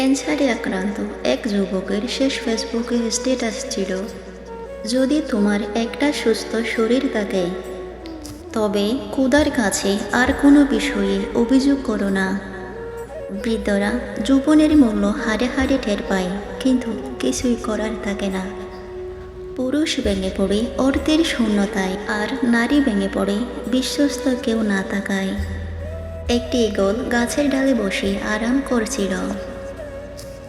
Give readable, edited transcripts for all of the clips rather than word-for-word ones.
ক্যান্সারে আক্রান্ত এক যুবকের শেষ ফেসবুকে স্ট্যাটাস ছিল, যদি তোমার একটা সুস্থ শরীর থাকে তবে খোদার কাছে আর কোনো বিষয়ে অভিযোগ করো না। বৃদ্ধরা জীবনের মূল্য হারে হারে টের পায়, কিন্তু কিছুই করার থাকে না। পুরুষ ভেঙে পড়ে অর্থের শূন্যতায়, আর নারী ভেঙে পড়ে বিশ্বস্ত কেউ না থাকায়। একটি ঈগল গাছের ডালে বসে আরাম করছিল।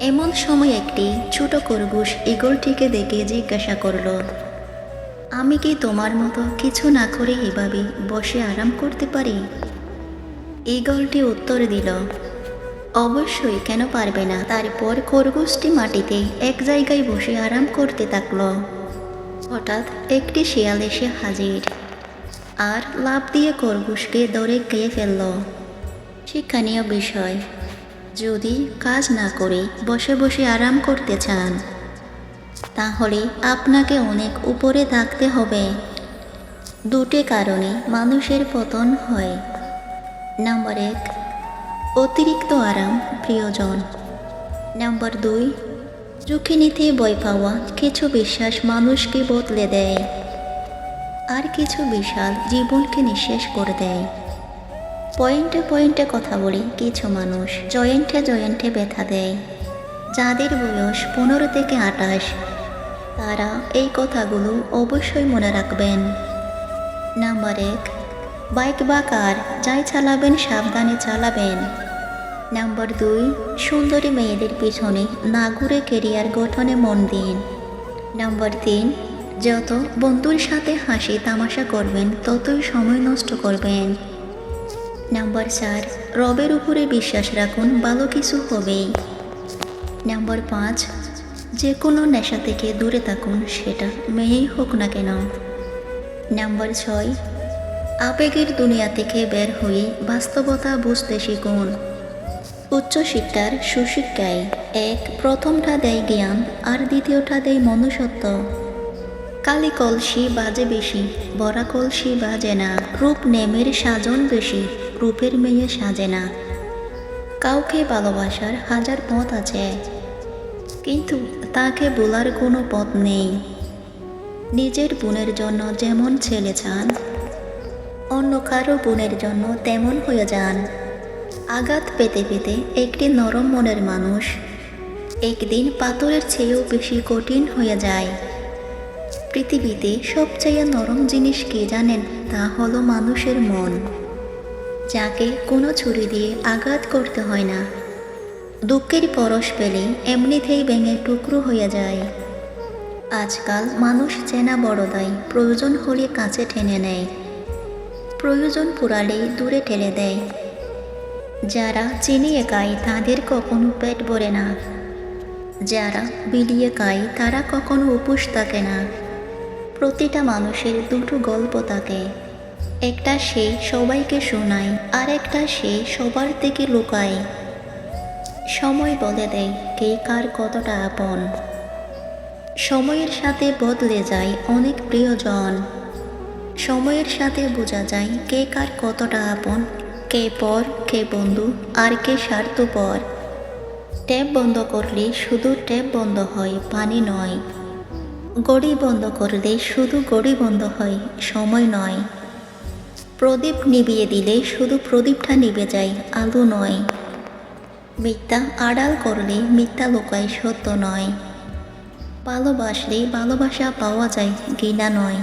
এমন সময় একটি ছোট খরগোশ ঈগলটিকে দেখে জিজ্ঞাসা করল, আমি কি তোমার মতো কিছু না করে এভাবে বসে আরাম করতে পারি? ঈগলটি উত্তর দিল, অবশ্যই, কেন পারবে না। তারপর খরগোশটি মাটিতে এক জায়গায় বসে আরাম করতে থাকলো। হঠাৎ একটি শিয়াল এসে হাজির, আর লাফ দিয়ে খরগোশকে ধরে খেয়ে ফেলল। শিক্ষণীয় বিষয়, যদি কাজ না করে বসে বসে আরাম করতে চান, তাহলে আপনাকে অনেক উপরে থাকতে হবে। দুটি কারণে মানুষের পতন হয়। নাম্বার 1, অতিরিক্ত আরাম প্রিয়জন। নাম্বার 2, ঝুঁকি নিতে ভয় পাওয়া কিছু বিশ্বাস মানুষকে বদলে দেয়, আর কিছু বিশাল জীবনকে নিঃশেষ করে দেয়। পয়েন্টে পয়েন্টে কথা বলে কিছু মানুষ জয়েন্টে জয়েন্টে ব্যথা দেয়। যাদের বয়স 15 থেকে 28, তারা এই কথাগুলো অবশ্যই মনে রাখবেন। নাম্বার 1, বাইক বা কার যাই চালাবেন সাবধানে চালাবেন। নাম্বার 2, সুন্দরী মেয়েদের পিছনে না ঘুরে কেরিয়ার গঠনে মন দিন। নাম্বার 3, যত বন্ধুর সাথে হাসি তামাশা করবেন ততই সময় নষ্ট করবেন। নাম্বার 4, রবের উপরে বিশ্বাস রাখুন, ভালো কিছু হবেই। নাম্বার 5, যে কোনো নেশা থেকে দূরে থাকুন, সেটা মেয়েই হোক না কেন। নাম্বার 6, আবেগের দুনিয়া থেকে বের হয়ে বাস্তবতা বুঝতে শিখুন। উচ্চশিক্ষার সুশিক্ষায় প্রথমটা দেয় জ্ঞান, আর দ্বিতীয়টা দেয় মনুষ্যত্ব। কালি কলসি বাজে বেশি, বড়া কলসি বাজে না। রূপ নেমের সাজন বেশি, রূপের মেয়ে সাজে না। কাউকে ভালোবাসার হাজার পথ আছে, কিন্তু তাকে বলার কোনো পথ নেই। নিজের বোনের জন্য যেমন ছেলে চান, অন্য কারো বোনের জন্য তেমন হয়ে যান। আঘাত পেতে পেতে একটি নরম মনের মানুষ একদিন পাথরের চেয়েও বেশি কঠিন হয়ে যায়। পৃথিবীতে সবচেয়ে নরম জিনিস কি জানেন? তা হলো মানুষের মন, যাকে কোনো ছুরি দিয়ে আঘাত করতে হয় না। দুঃখের পরশ পেলে এমনিতেই ভেঙে টুকরো হয়ে যায়। আজকাল মানুষ চেনা বড় দায়, প্রয়োজন হলে কাছে টেনে নেয়, প্রয়োজন পুরালেই দূরে ঠেলে দেয়। যারা চিনিয়ে খায় তাদের কখনো পেট ভরে না, যারা বিলিয়ে খায় তারা কখনো উপোস থাকে না। প্রতিটা মানুষের দুটো গল্প থাকে, একটা সে সবাইকে শোনায়, আর একটা সে সবার থেকে লুকায়। সময় বলে দেয় কে কার কতটা আপন। সময়ের সাথে বদলে যায় অনেক প্রিয়জন। সময়ের সাথে বোঝা যায় কে কার কতটা আপন, কে পর, কে বন্ধু, আর কে স্বার্থপর। ট্যাপ বন্ধ করলে শুধু ট্যাপ বন্ধ হয়, পানি নয়। গড়ি বন্ধ করলে শুধু গড়ি বন্ধ হয়, সময় নয়। প্রদীপ নিভিয়ে দিলে শুধু প্রদীপটা নিভে যায়, আলো নয়। মিথ্যা আড়াল করলে মিথ্যা লুকায়, সত্য নয়। ভালোবাসলে ভালোবাসা পাওয়া যায়, ঘৃণা নয়।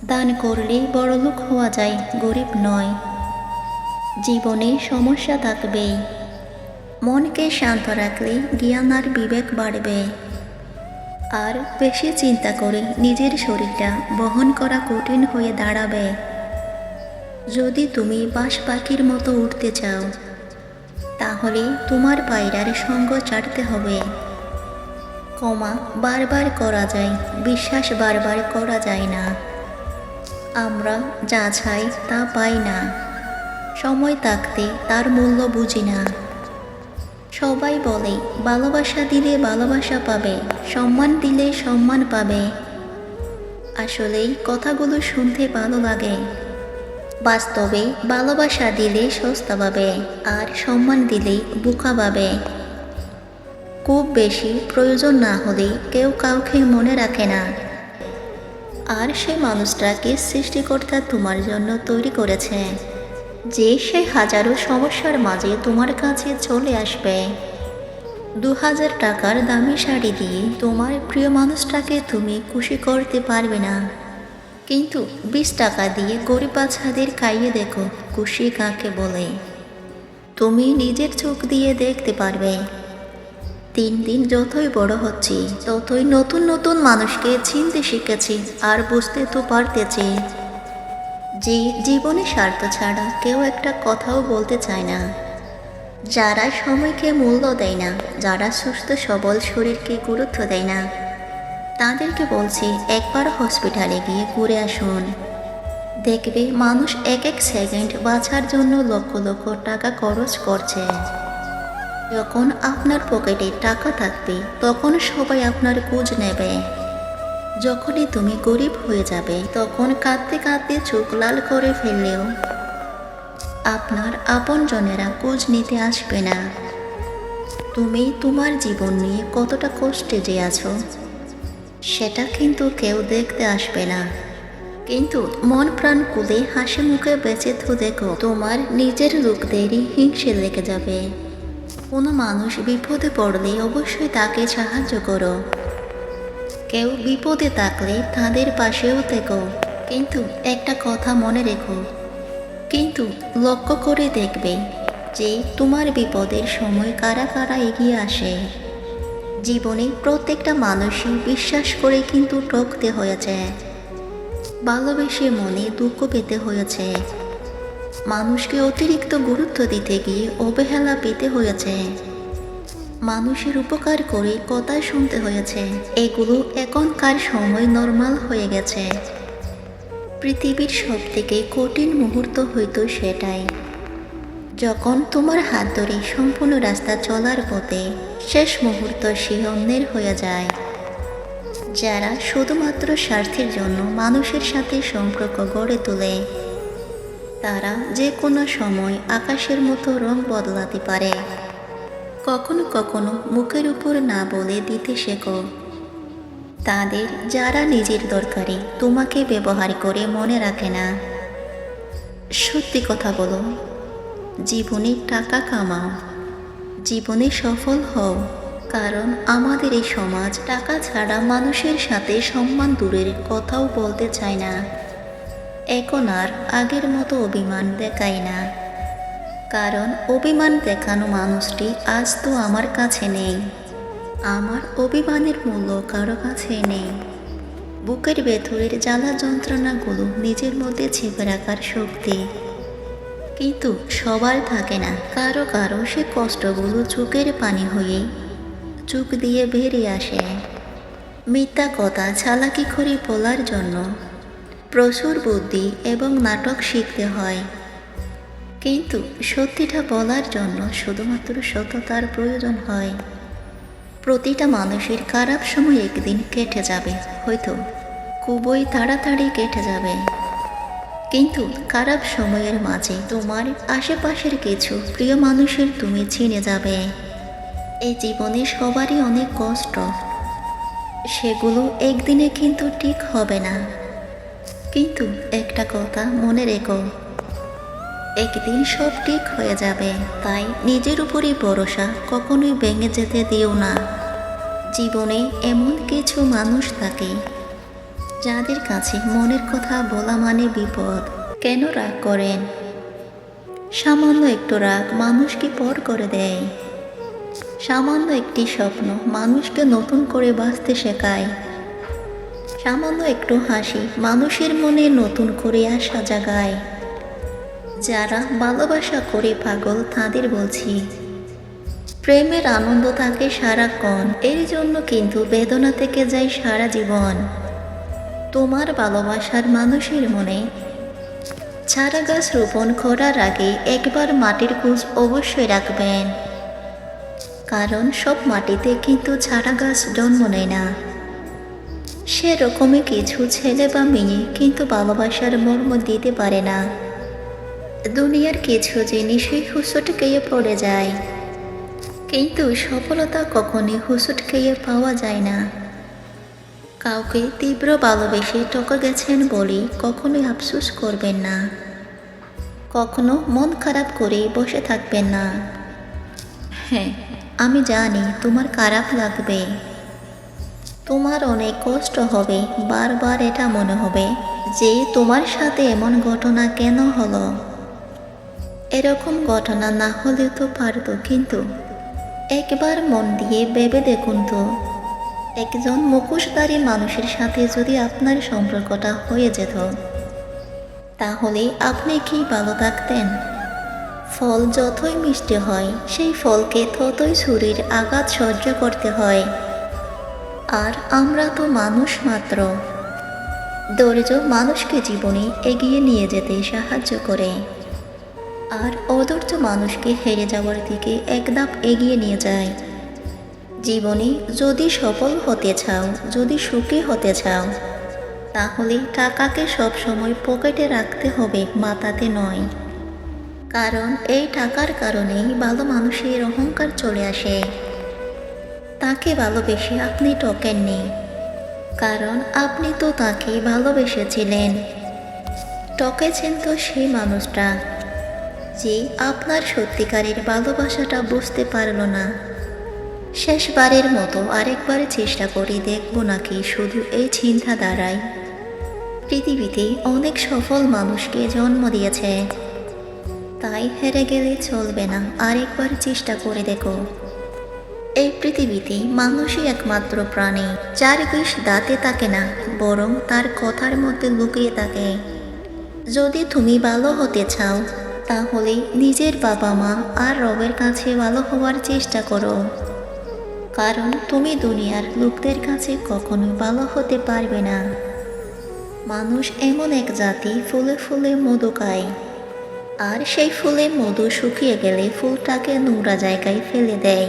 দান করলে বড়লোক হওয়া যায়, গরিব নয়। জীবনে সমস্যা থাকবেই, মনকে শান্ত রাখলে জ্ঞান আর বিবেক বাড়বে। আর বেশি চিন্তা করে নিজের শরীরটা বহন করা কঠিন হয়ে দাঁড়াবে। যদি তুমি বাস পাখির মতো উঠতে চাও, তাহলে তোমার পায়রার সঙ্গ ছাড়তে হবে। ক্ষমা বারবার করা যায়, বিশ্বাস বারবার করা যায় না। আমরা যা চাই তা পাই না, সময় থাকতে তার মূল্য বুঝি না। সবাই বলে ভালোবাসা দিলে ভালোবাসা পাবে, সম্মান দিলে সম্মান পাবে। আসলেই কথাগুলো শুনতে ভালো লাগে, বাস্তবে ভালোবাসা দিলে সস্তা পাবে, আর সম্মান দিলেই বোকা পাবে। খুব বেশি প্রয়োজন না হলে কেউ কাউকে মনে রাখে না। আর সেই মানুষটাকে সৃষ্টিকর্তা তোমার জন্য তৈরি করেছে, যে সে হাজারো সমস্যার মাঝে তোমার কাছে চলে আসবে। 2000 টাকার দামি শাড়ি দিয়ে তোমার প্রিয় মানুষটাকে তুমি খুশি করতে পারবে না, কিন্তু 20 টাকা দিয়ে গরিব বাচ্চাদের খাইয়ে দেখো খুশি কাকে বলে। তুমি নিজের চোখ দিয়ে দেখতে পারবে। দিন দিন যতই বড় হচ্ছি ততই নতুন নতুন মানুষকে চিনতে শিখেছি আর বুঝতে তো পারতেছি যে জীবনে স্বার্থ ছাড়া কেউ একটা কথাও বলতে চায় না। যারা সময়কে মূল্য দেয় না, যারা সুস্থ সবল শরীরকে গুরুত্ব দেয় না, তাদেরকে বলছি একবার হসপিটালে গিয়ে ঘুরে আসুন। দেখবে মানুষ এক এক সেকেন্ড বাঁচার জন্য লক্ষ লক্ষ টাকা খরচ করছে। যখন আপনার পকেটে টাকা থাকবে তখন সবাই আপনার খোঁজ নেবে। যখনই তুমি গরিব হয়ে যাবে তখন কাঁদতে কাঁদতে চোখ লাল করে ফেললেও আপনার আপনজনেরা খোঁজ নিতে আসবে না। তুমি তোমার জীবন নিয়ে কতটা কষ্টে যে আছো সেটা কিন্তু কেউ দেখতে আসবে না, কিন্তু মন প্রাণ খুলে হাসি মুখে বেঁচে তো দেখো, তোমার নিজের লোকদেরই হিংসে লেগে যাবে। কোনো মানুষ বিপদে পড়লে অবশ্যই তাকে সাহায্য করো। কেউ বিপদে থাকলে তাদের পাশেও থেকো, কিন্তু একটা কথা মনে রেখো, কিন্তু লক্ষ্য করে দেখবে যে তোমার বিপদের সময় কারা কারা এগিয়ে আসে। জীবনে প্রত্যেকটা মানুষই বিশ্বাস করে কিন্তু ঠকতে হয়েছে, ভালোবেসে মনে দুঃখ পেতে হয়েছে, মানুষকে অতিরিক্ত গুরুত্ব দিতে গিয়ে অবহেলা পেতে হয়েছে, মানুষের উপকার করে কথা শুনতে হয়েছে। এগুলো এখনকার সময় নর্মাল হয়ে গেছে। পৃথিবীর সবথেকে কঠিন মুহূর্ত হয়তো সেটাই, যখন তোমার হাত ধরে সম্পূর্ণ রাস্তা চলার পথে শেষ মুহূর্ত সে অন্যের হয়ে যায়। যারা শুধুমাত্র স্বার্থের জন্য মানুষের সাথে সম্পর্ক গড়ে তোলে, তারা যে কোনো সময় আকাশের মতো রং বদলাতে পারে। কখনো কখনো মুখের উপর না বলে দিতে শেখো তাদের যারা নিজের দরকারে তোমাকে ব্যবহার করে মনে রাখে না। সত্যি কথা বলো, জীবনে টাকা কামাও, জীবনে সফল হও, কারণ আমাদের এই সমাজ টাকা ছাড়া মানুষের সাথে সম্মান দূরের কথাও বলতে চায় না। এখন আর আগের মতো অভিমান দেখায় না, কারণ অভিমান দেখানো মানুষটি আজ তো আমার কাছে নেই। আমার অভিমানের মূল্য কারো কাছে নেই। বুকের ভেতরের জ্বালা যন্ত্রণাগুলো নিজের মধ্যে চেপে রাখার শক্তি কিন্তু সবার থাকে না। কারো কারো সে কষ্টগুলো চোখের পানি হয়ে চোখ দিয়ে বেরিয়ে আসে। মিথ্যা কথা চালাকি করে বলার জন্য প্রচুর বুদ্ধি এবং নাটক শিখতে হয়, কিন্তু সত্যিটা বলার জন্য শুধুমাত্র সততার প্রয়োজন হয়। প্রতিটা মানুষের খারাপ সময় একদিন কেটে যাবে, হয়তো খুবই তাড়াতাড়ি কেটে যাবে, কিন্তু খারাপ সময়ের মাঝে তোমার আশেপাশের কিছু প্রিয় মানুষের তুমি চিনে যাবে। এই জীবনে সবারই অনেক কষ্ট, সেগুলো একদিনে কিন্তু ঠিক হবে না, কিন্তু একটা কথা মনে রেখো, একদিন সব ঠিক হয়ে যাবে। তাই নিজের উপরই ভরসা কখনোই ভেঙে যেতে দিও না। জীবনে এমন কিছু মানুষ থাকে যাদের কাছে মনের কথা বলা মানে বিপদ। কেন রাগ করেন? সামান্য একটু রাগ মানুষকে পর করে দেয়। সামান্য একটি স্বপ্ন মানুষকে নতুন করে বাঁচতে শেখায়। সামান্য একটু হাসি মানুষের মনে নতুন করে আশা জাগায়। যারা ভালোবাসা করে পাগল তাদের বলছি, প্রেমের আনন্দ থাকে সারাক্ষণ, এর জন্য কিন্তু বেদনা থেকে যায় সারা জীবন। তোমার ভালোবাসার মানুষের মনে চারা গাছ রোপণ করার আগে একবার মাটির খোঁজ অবশ্যই রাখবেন, কারণ সব মাটিতে কিন্তু চারা গাছ জন্ম নেয় না। সেরকমই কিছু ছেলে বা মেয়ে কিন্তু ভালোবাসার মর্ম দিতে পারে না। দুনিয়ার কিছু জিনিসই হুঁচটে গিয়ে পড়ে যায়, কিন্তু সফলতা কখনই হুসুট খেয়ে পাওয়া যায় না। কাউকে তীব্র ভালোবেসে ঠকে গেছেন বলে কখনোই আফসোস করবেন না। কখনো মন খারাপ করে বসে থাকবেন না। হ্যাঁ, আমি জানি তোমার খারাপ লাগবে, তোমার অনেক কষ্ট হবে, বারবার এটা মনে হবে যে তোমার সাথে এমন ঘটনা কেন হলো। এরকম ঘটনা না হলেও তো পারতো, কিন্তু একবার মন দিয়ে ভেবে দেখুন তো, একজন মুখোশধারী মানুষের সাথে যদি আপনার সম্পর্কটা হয়ে যেত, তাহলে আপনি কি ভালো থাকতেন? ফল যতই মিষ্টি হয়, সেই ফলকে ততই ছুরির আঘাত সহ্য করতে হয়। আর আমরা তো মানুষ মাত্র। ধৈর্য মানুষকে জীবনে এগিয়ে নিয়ে যেতে সাহায্য করে, আর অধৈর্য মানুষকে হেরে যাওয়ার দিকে এক ধাপ এগিয়ে নিয়ে যায়। জীবনে যদি সফল হতে চাও, যদি সুখী হতে চাও, তাহলে টাকাকে সবসময় পকেটে রাখতে হবে, মাথাতে নয়। কারণ এই টাকার কারণেই ভালো মানুষের অহংকার চলে আসে। তাকে ভালোবেসে আপনি ঠকেননি, কারণ আপনি তো তাকে ভালোবেসেছিলেন। ঠকেছেন তো সেই মানুষটা, যে আপনার সত্যিকারের ভালোবাসাটা বুঝতে পারল না। শেষবারের মতো আরেকবার চেষ্টা করে দেখব নাকি, শুধু এই চিন্তা দ্বারাই পৃথিবীতে অনেক সফল মানুষকে জন্ম দিয়েছে। তাই হেরে গেলে চলবে না, আরেকবার চেষ্টা করে দেখো। এই পৃথিবীতে মানুষই একমাত্র প্রাণী যার বিষ দাঁতে থাকে না, বরং তার কথার মধ্যে লুকিয়ে থাকে। যদি তুমি ভালো হতে চাও, তাহলে নিজের বাবা মা আর রবের কাছে ভালো হওয়ার চেষ্টা করো। কারণ তুমি দুনিয়ার লোকদের কাছে কখনোই ভালো হতে পারবে না। মানুষ এমন এক জাতি, ফুলে ফুলে মধু খায়, আর সেই ফুলে মধু শুকিয়ে গেলে ফুলটাকে নোংরা জায়গায় ফেলে দেয়।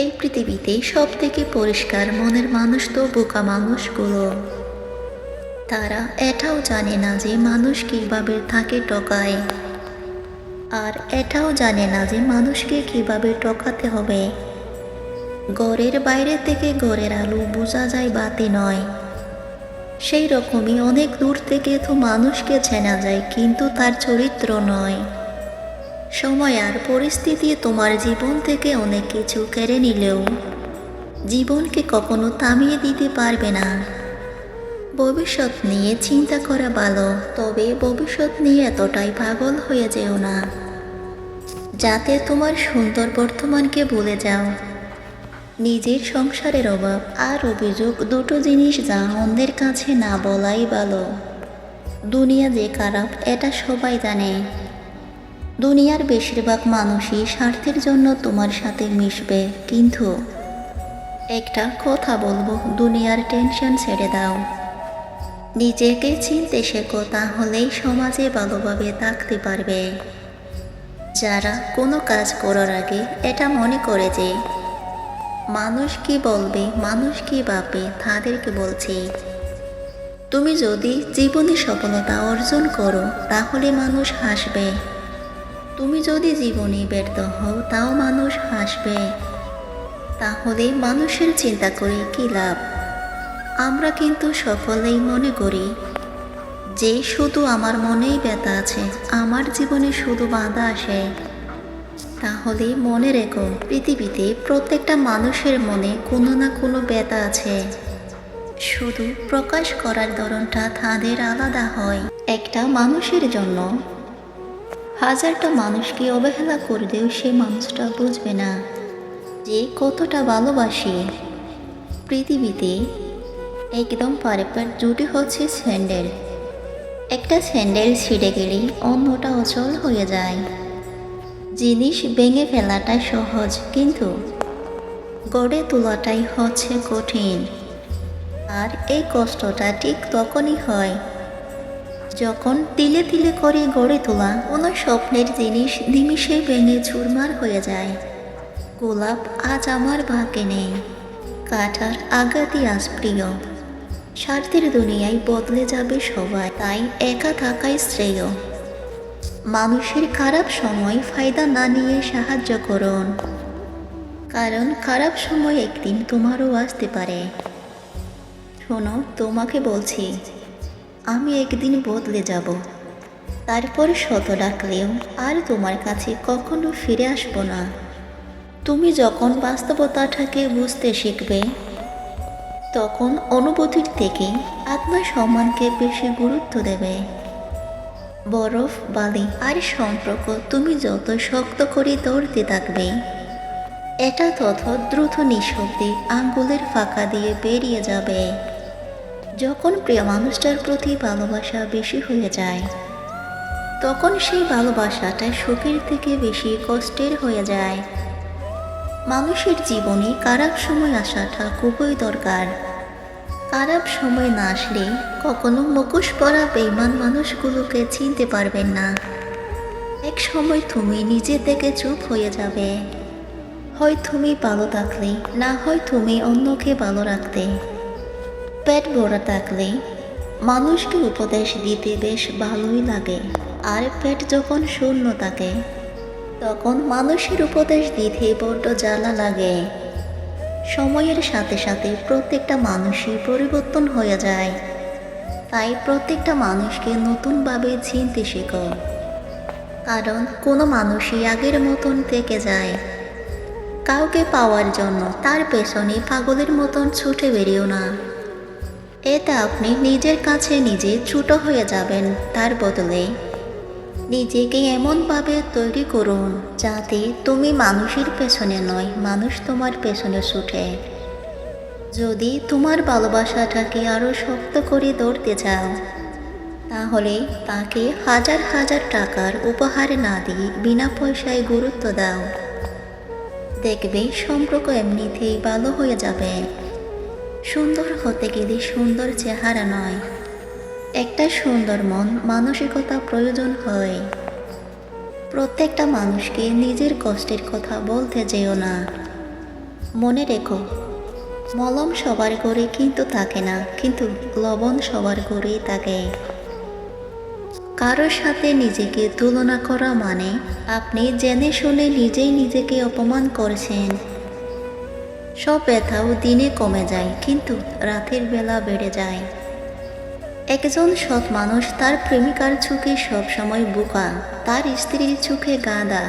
এই পৃথিবীতে সব থেকে পরিষ্কার মনের মানুষ তো বোকা মানুষগুলো। তারা এটাও জানে না যে মানুষ কিভাবে তাকে ঠকায়, আর এটাও জানে না যে মানুষকে কিভাবে ঠকাতে হবে। ঘরের বাইরে থেকে ঘরের আলো বোঝা যায়, বাতি নয়। সেই রকমই অনেক দূর থেকে তো মানুষকে চেনা যায়, কিন্তু তার চরিত্র নয়। সময় আর পরিস্থিতি তোমার জীবন থেকে অনেক কিছু কেড়ে নিলেও জীবনকে কখনো থামিয়ে দিতে পারবে না। ভবিষ্যৎ নিয়ে চিন্তা করা ভালো, তবে ভবিষ্যৎ নিয়ে এতটাই পাগল হয়ে যেও না যাতে তোমার সুন্দর বর্তমানকে ভুলে যাও। নিজের সংসারের অভাব আর অভিযোগ দুটো জিনিস যা অন্যের কাছে না বলাই ভালো। দুনিয়া যে খারাপ এটা সবাই জানে। দুনিয়ার বেশিরভাগ মানুষই স্বার্থের জন্য তোমার সাথে মিশবে, কিন্তু একটা কথা বলবো, দুনিয়ার টেনশন ছেড়ে দাও। নিজেকে চিনতে শেখো, তাহলেই সমাজে ভালোভাবে থাকতে পারবে। যারা কোনো কাজ করার আগে এটা মনে করে যে মানুষ কি বলবে, মানুষ কি ভাববে, তাদেরকে বলছি, তুমি যদি জীবনে সফলতা অর্জন করো তাহলে মানুষ হাসবে। তুমি যদি জীবনে ব্যর্থ হও তাও মানুষ হাসবে। তাহলে মানুষের চিন্তা করে কি লাভ? আমরা কিন্তু সকলেই মনে করি যে শুধু আমার মনেই ব্যথা আছে, আমার জীবনে শুধু বাধা আসে। তাহলে মনে রেখো, পৃথিবীতে প্রত্যেকটা মানুষের মনে কোনো না কোনো ব্যথা আছে, শুধু প্রকাশ করার ধরনটা তাদের আলাদা হয়। একটা মানুষের জন্য হাজারটা মানুষকে অবহেলা করলেও সে মানুষটা বুঝবে না যে কতটা ভালোবাসি। পৃথিবীতে একদম পারফেক্ট জুটি হচ্ছে স্যান্ডেল। একটা স্যান্ডেল ছিঁড়ে গেলেই অন্যটা অচল হয়ে যায়। জিনিস ভেঙে ফেলাটা সহজ, কিন্তু গড়ে তোলাটাই হচ্ছে কঠিন। আর এই কষ্টটা ঠিক তখনই হয় যখন তিলে তিলে করে গড়ে তোলা কোনো স্বপ্নের জিনিস নিমিষে ভেঙে চুরমার হয়ে যায়। গোলাপ আজ আমার ভাগ্যে নেই, কাঁটার আঘাতই আজ প্রিয়। স্বার্থের দুনিয়ায় বদলে যাবে সবাই, তাই একা থাকাই শ্রেয়। মানুষের খারাপ সময় ফায়দা না নিয়ে সাহায্য করুন। কারণ খারাপ সময় একদিন তোমারও আসতে পারে। শোনো, তোমাকে বলছি, আমি একদিন বদলে যাব। তারপর শত ডাকলেও আর তোমার কাছে কখনো ফিরে আসবো না। তুমি যখন বাস্তবতাটাকে বুঝতে শিখবে, তখন অনুভূতির থেকে আত্মসম্মানকে বেশি গুরুত্ব দেবে। বরফ, বালি আর সম্পর্ক তুমি যত শক্ত করে ধরতে থাকবে, এটা তত দ্রুত নিঃশব্দে আঙ্গুলের ফাঁকা দিয়ে বেরিয়ে যাবে। যখন প্রিয় মানুষটার প্রতি ভালোবাসা বেশি হয়ে যায়, তখন সেই ভালোবাসাটা সুখের থেকে বেশি কষ্টের হয়ে যায়। মানুষের জীবনে খারাপ সময় আসাটা খুবই দরকার। খারাপ সময় না আসলে কখনো মুখোশ পরা বেঈমান মানুষগুলোকে চিনতে পারবেন না। এক সময় তুমি নিজে থেকে চুপ হয়ে যাবে। হয় তুমি ভালো থাকলে, না হয় তুমি অন্যকে ভালো রাখতে। পেট ভরা থাকলে মানুষকে উপদেশ দিতে বেশ ভালোই লাগে, আর পেট যখন শূন্য থাকে তখন মানুষের উপদেশ দিতে বড্ড জ্বালা লাগে। সময়ের সাথে সাথে প্রত্যেকটা মানুষই পরিবর্তন হয়ে যায়, তাই প্রত্যেকটা মানুষকে নতুনভাবে চিনতে শেখো। কারণ কোনো মানুষই আগের মতন থেকে যায়। কাউকে পাওয়ার জন্য তার পেছনে পাগলের মতন ছুটে বেরিও না। এতে আপনি নিজের কাছে নিজে ছোট হয়ে যাবেন। তার বদলে নিজেকে এমনভাবে তৈরি করুন যাতে তুমি মানুষের পেছনে নয়, মানুষ তোমার পেছনে ছুটে। যদি তোমার ভালোবাসাটাকে আরও শক্ত করে ধরতে চাও, তাহলে তাকে হাজার হাজার টাকার উপহার না দিয়ে বিনা পয়সায় গুরুত্ব দাও। দেখবে সম্পর্ক এমনিতেই ভালো হয়ে যাবে। সুন্দর হতে গেলে সুন্দর চেহারা নয়, একটা সুন্দর মন মানসিকতা প্রয়োজন হয়। প্রত্যেকটা মানুষকে নিজের কষ্টের কথা বলতে যেও না। মনে রেখো, মলম সবার ঘরে কিন্তু থাকে না, কিন্তু লবণ সবার ঘরেই থাকে। কারোর সাথে নিজেকে তুলনা করা মানে আপনি জেনে শুনে নিজেই নিজেকে অপমান করছেন। সব ব্যথাও দিনে কমে যায়, কিন্তু রাতের বেলা বেড়ে যায়। একজন সৎ মানুষ তার প্রেমিকার চোখে সবসময় বোকা, তার স্ত্রীর চোখে গাধা,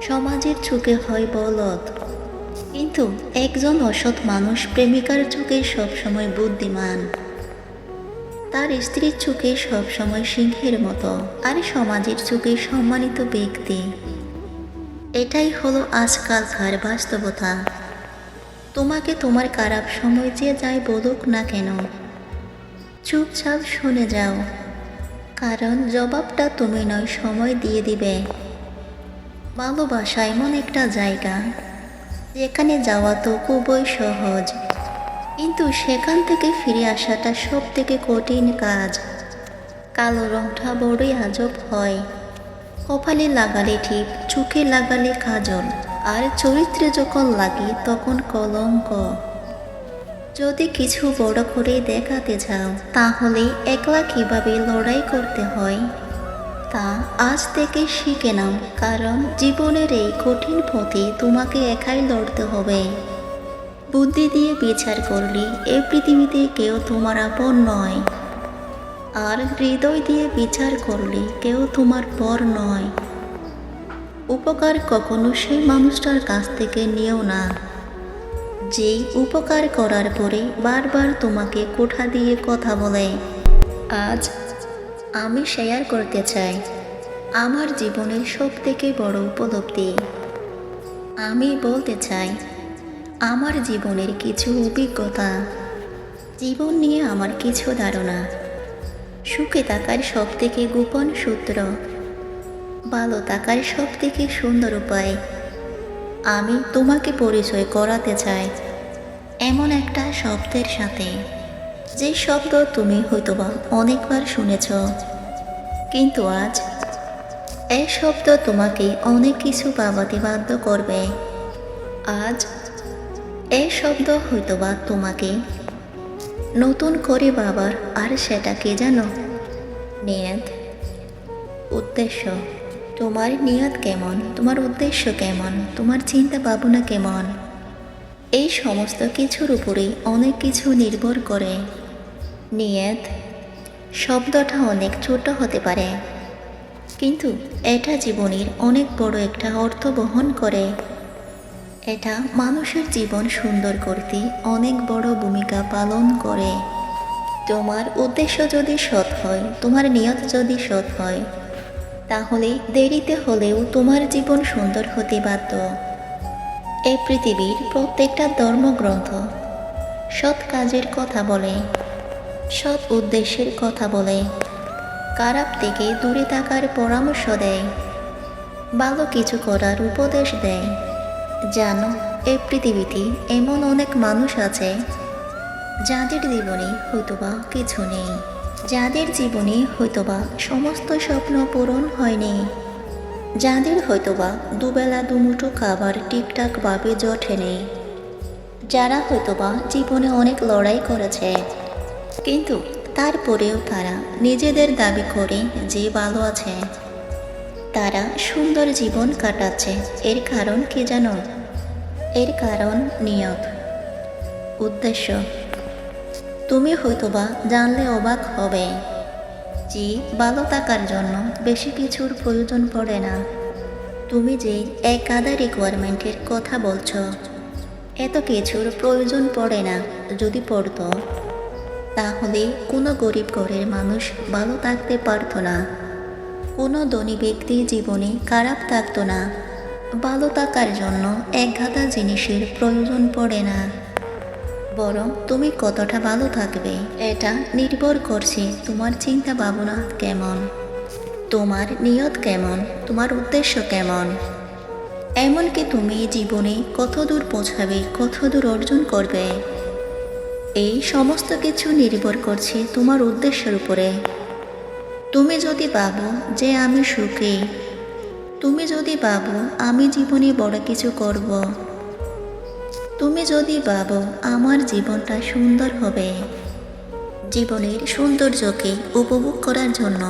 সমাজের চোখে হয় বলদ। কিন্তু একজন অসৎ মানুষ প্রেমিকার চোখে সবসময় বুদ্ধিমান, তার স্ত্রীর চোখে সবসময় সিংহের মতো, আর সমাজের চোখে সম্মানিত ব্যক্তি। এটাই হলো আজকালকার বাস্তবতা। তোমাকে তোমার খারাপ সময় যে যাই বলুক না কেন, চুপচাপ শুনে যাও, কারণ জবাবটা তুমি নয়, সময় দিয়ে দিবে। ভালোবাসা এমন একটা জায়গা যেখানে যাওয়া তো খুবই সহজ, কিন্তু সেখান থেকে ফিরে আসাটা সব থেকে কঠিন কাজ। কালো রংটা বড়ই আজব হয়। কপালে লাগালে ঠিক, চোখে লাগালে কাজল, আর চরিত্রে যখন লাগে তখন কলঙ্ক। যদি কিছু বড় করে দেখাতে চাও, তাহলে একলা কিভাবে লড়াই করতে হয় তা আজ থেকে শিখে নাও। কারণ জীবনের এই কঠিন পথে তোমাকে একাই লড়তে হবে। বুদ্ধি দিয়ে বিচার করলে এই পৃথিবীতে কেউ তোমার আপন নয়, আর হৃদয় দিয়ে বিচার করলে কেউ তোমার পর নয়। উপকার কখনো সেই মানুষটার কাছ থেকে নিও না, যেই উপকার করার পরে বারবার তোমাকে কোঠা দিয়ে কথা বলে। আজ আমি শেয়ার করতে চাই আমার জীবনের সব থেকে বড় উপলব্ধি। আমি বলতে চাই আমার জীবনের কিছু অভিজ্ঞতা, জীবন নিয়ে আমার কিছু ধারণা, সুখে থাকার সব থেকে গোপন সূত্র, ভালো থাকার সব থেকে সুন্দর উপায়। আমি তোমাকে পরিচয় করাতে চাই এমন একটা শব্দের সাথে, যে শব্দ তুমি হয়তোবা অনেকবার শুনেছ, কিন্তু আজ এই শব্দ তোমাকে অনেক কিছু ভাবতে বাধ্য করবে। আজ এই শব্দ হয়তোবা তোমাকে নতুন করে ভাবার, আর সেটা কি জানো? নিয়ত, উদ্দেশ্য, তোমার নিয়ত কেমন, তোমার উদ্দেশ্য কেমন, তোমার চিন্তা ভাবনা কেমন, এই সমস্ত কিছুর উপরে অনেক কিছু নির্ভর করে। নিয়ত শব্দটা অনেক ছোট হতে পারে, কিন্তু এটা জীবনের অনেক বড় একটা অর্থ বহন করে। এটা মানুষের জীবন সুন্দর করতে অনেক বড় ভূমিকা পালন করে। তোমার উদ্দেশ্য যদি সৎ হয়, তোমার নিয়ত যদি সৎ হয়, তাহলে দেরিতে হলেও তোমার জীবন সুন্দর হতে বাধ্য। এই পৃথিবীর প্রত্যেকটা ধর্মগ্রন্থ সৎ কাজের কথা বলে, সৎ উদ্দেশ্যের কথা বলে, খারাপ থেকে দূরে থাকার পরামর্শ দেয়, ভালো কিছু করার উপদেশ দেয়। জানো, এই পৃথিবীতে এমন অনেক মানুষ আছে যাদের জীবনে হয়তোবা কিছু নেই, যাদের জীবনে হয়তোবা সমস্ত স্বপ্ন পূরণ হয়নি, যাদের হয়তোবা দুবেলা দুমুঠো খাবার ঠিকঠাকভাবে জোটেনি, যারা হয়তোবা জীবনে অনেক লড়াই করেছে, কিন্তু তারপরেও তারা নিজেদের দাবি করে যে ভালো আছে, তারা সুন্দর জীবন কাটাচ্ছে। এর কারণ কি জানো? এর কারণ নিয়ত, উদ্দেশ্য। তুমি হয়তোবা জানলে অবাক হবে যে ভালো থাকার জন্য বেশি কিছুর প্রয়োজন পড়ে না। তুমি যে এক আধা রিকোয়ারমেন্টের কথা বলছো, এত কিছুর প্রয়োজন পড়ে না। যদি পড়তো, তাহলে কোনো গরিব ঘরের মানুষ ভালো থাকতে পারতো না, কোনো ধনী ব্যক্তি জীবনে খারাপ থাকতো না। ভালো থাকার জন্য এক গাদা জিনিসের প্রয়োজন পড়ে না, বরং তুমি কতটা ভালো থাকবে এটা নির্ভর করছে তোমার চিন্তা ভাবনা কেমন, তোমার নিয়ত কেমন, তোমার উদ্দেশ্য কেমন, এমনকি তুমি জীবনে কত দূর পৌঁছাবে, কত দূর অর্জন করবে। এই সমস্ত কিছু নির্ভর করছে তোমার উদ্দেশ্যের উপরে। তুমি যদি ভাবো যে আমি সুখী, তুমি যদি ভাবো আমি জীবনে বড় কিছু করব, তুমি যদি ভাবো আমার জীবনটা সুন্দর হবে, জীবনের সৌন্দর্যকে উপভোগ করার জন্য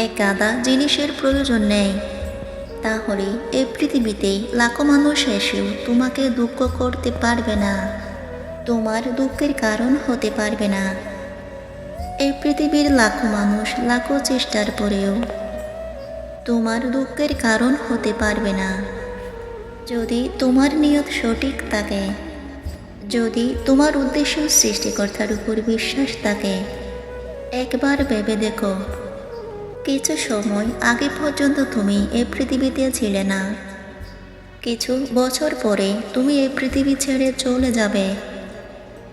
এক গাদা জিনিসের প্রয়োজন নেই, তাহলে এই পৃথিবীতে লাখো মানুষ এসেও তোমাকে দুঃখ করতে পারবে না, তোমার দুঃখের কারণ হতে পারবে না। এই পৃথিবীর লাখো মানুষ লাখো চেষ্টার পরেও তোমার দুঃখের কারণ হতে পারবে না। যদি তোমার নিয়ত সঠিক থাকে, যদি তোমার উদ্দেশ্য সৃষ্টিকর্তার উপর বিশ্বাস থাকে, একবার ভেবে দেখো, কিছু সময় আগে পর্যন্ত তুমি এই পৃথিবীতে ছিলে না, কিছু বছর পরে তুমি এই পৃথিবী ছেড়ে চলে যাবে।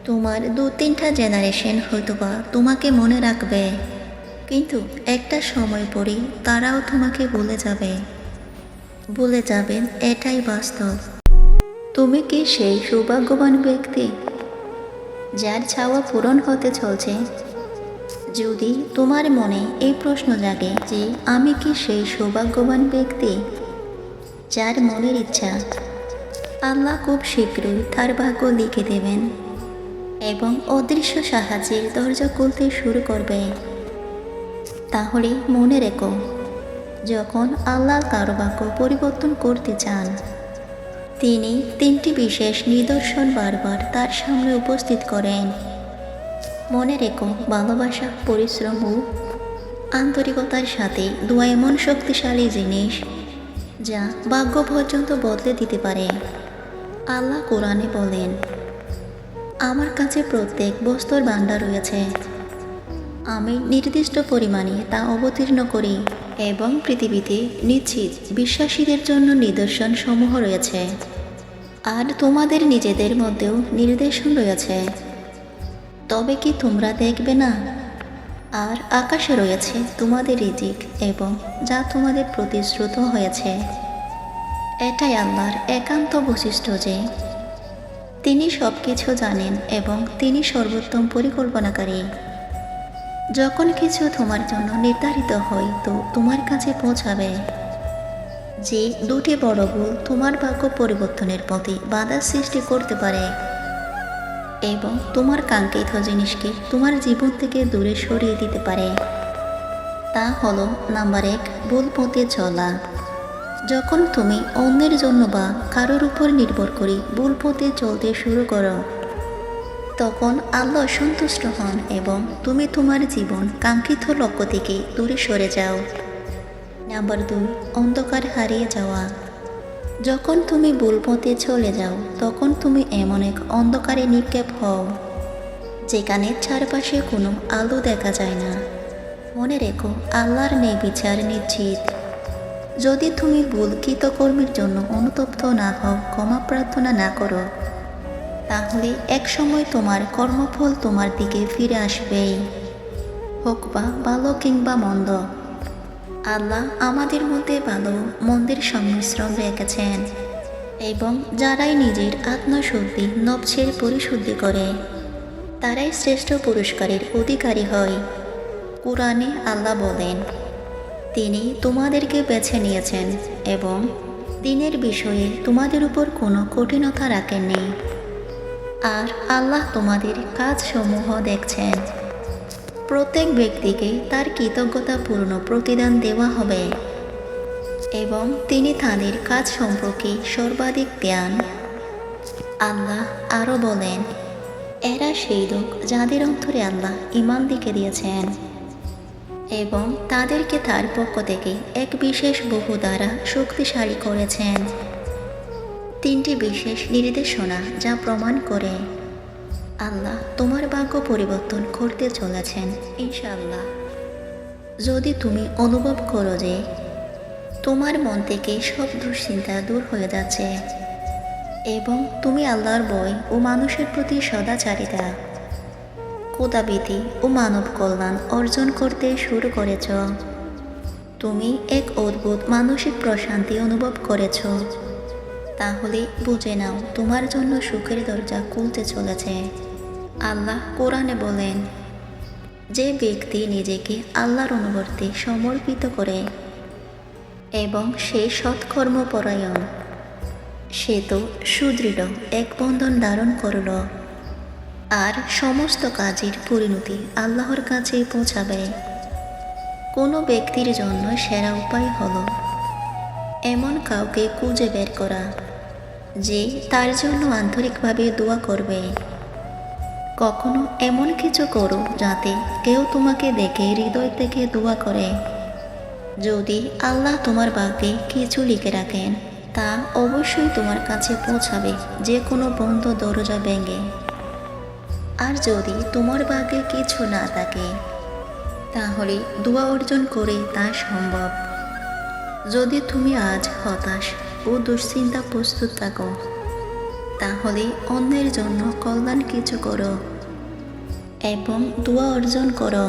তোমার 2-3টা জেনারেশন হয়তোবা তোমাকে মনে রাখবে, কিন্তু একটা সময় পরে তারাও তোমাকে ভুলে যাবে, ভুলে যাবেন, এটাই বাস্তব। তুমি কি সেই সৌভাগ্যবান ব্যক্তি যার চাওয়া পূরণ হতে চলছে? যদি তোমার মনে এই প্রশ্ন জাগে যে আমি কি সেই সৌভাগ্যবান ব্যক্তি যার মনের ইচ্ছা আল্লাহ খুব শীঘ্রই তার ভাগ্য লিখে দেবেন এবং অদৃশ্য সাহায্যের দরজা খুলতে শুরু করবে, তাহলে মনে রেখো, যখন আল্লাহ কারো ভাগ্য পরিবর্তন করতে চান, তিনি 3টি বিশেষ নিদর্শন বারবার তার সামনে উপস্থিত করেন। মনে রেখো, ভালোবাসা, পরিশ্রম ও আন্তরিকতার সাথে দোয়া এমন শক্তিশালী জিনিস যা ভাগ্য পর্যন্ত বদলে দিতে পারে। আল্লাহ কোরআনে বলেন, আমার কাছে প্রত্যেক বস্তুর ভাণ্ডার রয়েছে, আমি নির্দিষ্ট পরিমাণে তা অবতীর্ণ করি এবং পৃথিবীতে নিশ্চিত বিশ্বাসীদের জন্য নিদর্শন সমূহ রয়েছে, আর তোমাদের নিজেদের মধ্যেও নির্দেশন রয়েছে। তবে কি তোমরা দেখবে না? আর আকাশে রয়েছে তোমাদের রিজিক এবং যা তোমাদের প্রতিশ্রুত হয়েছে। এটাই আল্লাহর একান্ত বৈশিষ্ট্য যে তিনি সব কিছু জানেন এবং তিনি সর্বোত্তম পরিকল্পনাকারী। যখন কিছু তোমার জন্য নির্ধারিত হয় তো তোমার কাছে পৌঁছাবে। যে 2টি বড় ভুল তোমার ভাগ্য পরিবর্তনের পথে বাধা সৃষ্টি করতে পারে এবং তোমার কাঙ্ক্ষিত জিনিসকে তোমার জীবন থেকে দূরে সরিয়ে দিতে পারে, তা হলো নাম্বার 1, ভুল পথে চলা। যখন তুমি অন্যের জন্য বা কারোর উপর নির্ভর করে ভুল পথে চলতে শুরু করো, তখন আল্লাহ সন্তুষ্ট হন এবং তুমি তোমার জীবন কাঙ্ক্ষিত লক্ষ্য থেকে দূরে সরে যাও। নাম্বার 2, অন্ধকার হারিয়ে যাওয়া। যখন তুমি ভুল পথে চলে যাও, তখন তুমি এমন এক অন্ধকারে নিক্ষেপ হও যেখানে চারপাশে কোনো আলো দেখা যায় না। মনে রেখো, আল্লাহর ন্যায় বিচার নিশ্চিত। যদি তুমি ভুল কৃতকর্মের জন্য অনুতপ্ত না হও, ক্ষমা প্রার্থনা না করো, তাহলে এক সময় তোমার কর্মফল তোমার দিকে ফিরে আসবেই, হোক বা ভালো কিংবা মন্দ। আল্লাহ আমাদের মধ্যে ভালো মন্দের সংমিশ্রণ রেখেছেন এবং যারাই নিজের আত্মশুদ্ধি নফসের পরিশুদ্ধি করে তারাই শ্রেষ্ঠ পুরস্কারের অধিকারী হয়। কুরআনে আল্লাহ বলেন, তিনি তোমাদেরকে বেছে নিয়েছেন এবং দিনের বিষয়ে তোমাদের উপর কোনো কঠিনতা রাখেননি, আর আল্লাহ তোমাদের কাজসমূহ দেখছেন। প্রত্যেক ব্যক্তিকে তার কৃতজ্ঞতাপূর্ণ প্রতিদান দেওয়া হবে এবং তিনি তাদের কাজ সম্পর্কে সর্বাধিক জ্ঞান। আল্লাহ আরও বলেন, এরা সেই লোক যাদের অন্তরে আল্লাহ ঈমান দিকে দিয়েছেন এবং তাদেরকে তার পক্ষ থেকে এক বিশেষ বহু দ্বারা শক্তিশালী করেছেন। 3টি বিশেষ নির্দেশনা যা প্রমাণ করে আল্লাহ তোমার ভাগ্য পরিবর্তন করতে চলেছেন ইনশাআল্লাহ। যদি তুমি অনুভব করো যে তোমার মন থেকে সব দুশ্চিন্তা দূর হয়ে যাচ্ছে এবং তুমি আল্লাহর ভয় ও মানুষের প্রতি সদাচারিতা, খোদাভীতি ও মানব কল্যাণ অর্জন করতে শুরু করেছ, তুমি এক অদ্ভুত মানসিক প্রশান্তি অনুভব করেছ, তাহলে বুঝে নাও তোমার জন্য সুখের দরজা খুলতে চলেছে। আল্লাহ কোরআনে বলেন, যে ব্যক্তি নিজেকে আল্লাহর অনুবর্তে সমর্পিত করে এবং সে সৎকর্মপরায়ণ, সে তো সুদৃঢ় এক বন্ধন ধারণ করল আর সমস্ত কাজের পরিণতি আল্লাহর কাছে পৌঁছাবে। কোনো ব্যক্তির জন্য সেরা উপায় হলো এমন কাউকে খুঁজে বের করা যে তার জন্য আন্তরিকভাবে দোয়া করবে। কখনো এমন কিছু করো যাতে কেউ তোমাকে দেখে হৃদয় থেকে দোয়া করে। যদি আল্লাহ তোমার ভাগ্যে কিছু লিখে রাখেন, তা অবশ্যই তোমার কাছে পৌঁছাবে যে কোনো বন্ধ দরজা ভেঙে। আর যদি তোমার ভাগ্যে কিছু না থাকে, তাহলে দোয়া অর্জন করে তা সম্ভব। যদি তুমি আজ হতাশ ও দুশ্চিন্তা প্রস্তুত থাকো, তাহলে অন্যের জন্য কল্যাণ কিছু করো এবং দোয়া অর্জন করো।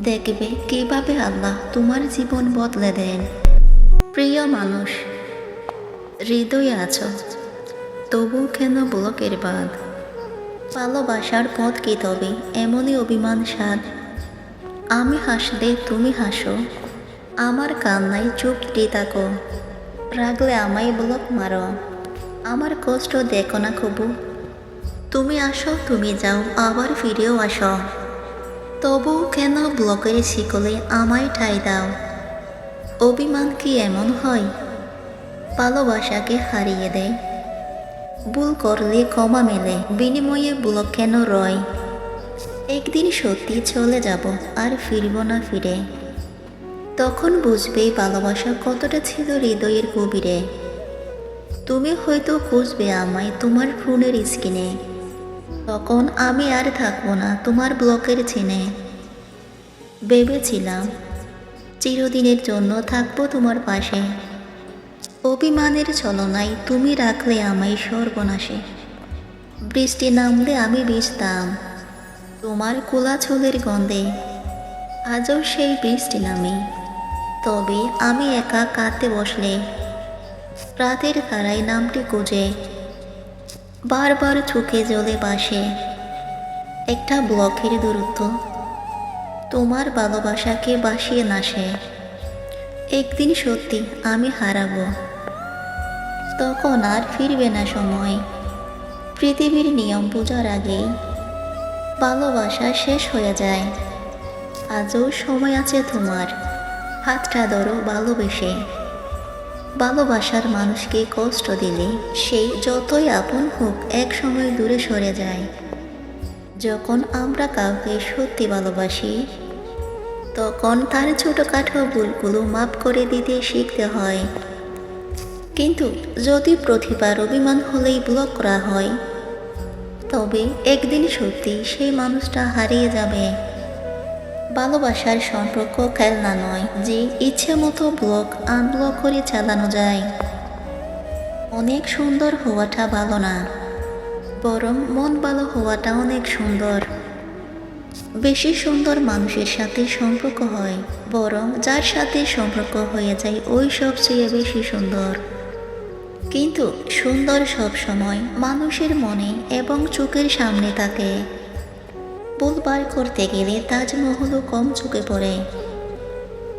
দেখবে কিভাবে আল্লাহ তোমার জীবন বদলে দেন। প্রিয় মানুষ, হৃদয়ে আছো, তবু কেন ব্লকের বাঁধ? ভালোবাসার পথ কি তবে এমনই অভিমান স্বাদ? আমি হাসলে তুমি হাসো, আমার কান্নায় চুপ দিয়ে থাকো, রাগলে আমায় ব্লক মারো। আমার কষ্ট দেখো না কবু? তুমি আসো, তুমি যাও, আবার ফিরেও আসো, তবু কেন ব্লকের শিকলে আমায় ঠাঁই দাও? অভিমান কি এমন হয় ভালোবাসাকে হারিয়ে দেয়? ভুল করলে ক্ষমা মেলে, বিনিময়ে ব্লক কেন রয়? একদিন সত্যি চলে যাব, আর ফিরব না ফিরে। তখন বুঝবে ভালোবাসা কতটা ছিল হৃদয়ের গভীরে। তুমি হয়তো খুঁজবে আমায় তোমার ফোনের স্ক্রিনে, তখন আমি আর থাকবো না তোমার ব্লকের চিনে। ভেবেছিলাম চিরদিনের জন্য থাকবো তোমার পাশে, অভিমানের ছলনায় তুমি রাখলে আমায় সর্বনাশে। বৃষ্টি নামলে আমি ভিজতাম তোমার কোলাছলের গন্ধে, আজও সেই বৃষ্টি নামে, তবে আমি একা কাঁদতে বসলে রাতের ধারায় নামটি খুঁজে বারবার চোখে জলে ভাসে একটা ব্লকের দূরত্ব তোমার ভালোবাসাকে ভাসিয়ে নাসে। একদিন সত্যি আমি হারাবো, তখন আর ফিরবে না সময়। পৃথিবীর নিয়ম বোঝার আগেই ভালোবাসা শেষ হয়ে যায়। আজও সময় আছে তোমার, হাতটা ধরো ভালোবেসে। ভালোবাসার মানুষকে কষ্ট দিলে সেই যতই আপন হোক এক সময় দূরে সরে যায়। যখন আমরা কাউকে সত্যি ভালোবাসি তখন তার ছোটোখাটো ভুলগুলো মাফ করে দিতে শিখতে হয়। কিন্তু যদি প্রতিবার অভিমান হলেই ব্লক করা হয় তবে একদিন সত্যি সেই মানুষটা হারিয়ে যাবে। ভালোবাসার সম্পর্ক খেলনা নয় যে ইচ্ছে মতো ব্লক আনব্লক করে চালানো যায়। অনেক সুন্দর হওয়াটা ভালো না, বরং মন ভালো হওয়াটা অনেক সুন্দর। বেশি সুন্দর মানুষের সাথে সম্পর্ক হয়, বরং যার সাথে সম্পর্ক হয়ে যায় ওই সবচেয়ে বেশি সুন্দর। কিন্তু সুন্দর সব সময় মানুষের মনে এবং চোখের সামনে থাকে। ভুল বার করতে গেলে তাজমহলও কম চোখে পড়ে।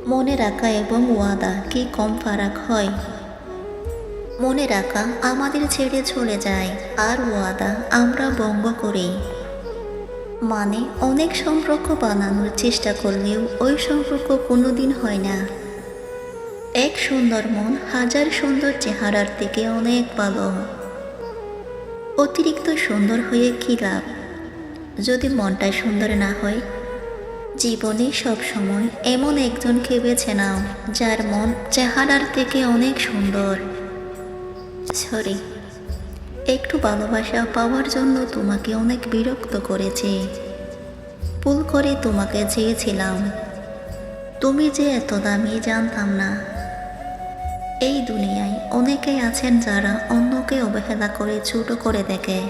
মনে রাখা এবং ওয়াদা কি কম ফারাক হয়? মনে রাখা আমাদের ছেড়ে চলে যায়, আর ওয়াদা আমরা ভঙ্গ করি। মানে অনেক সম্পর্ক বানানোর চেষ্টা করলেও ওই সম্পর্ক কোনোদিন হয় না। এক সুন্দর মন হাজার সুন্দর চেহারার থেকে অনেক ভালো। অতিরিক্ত সুন্দর হয়ে কী লাভ যদি মনটা সুন্দর না হয়? জীবনে সব সময় এমন একজনকে বেছে নাও যার মন চেহারার থেকে অনেক সুন্দর। সরি, একটু ভালোবাসা পাওয়ার জন্য তোমাকে অনেক বিরক্ত করেছে। ভুল করে তোমাকে চেয়েছিলাম, তুমি যে এত দামি জানতাম না। এই দুনিয়ায় অনেকেই আছেন যারা অন্যকে অবহেলা করে ছোট করে দেখে।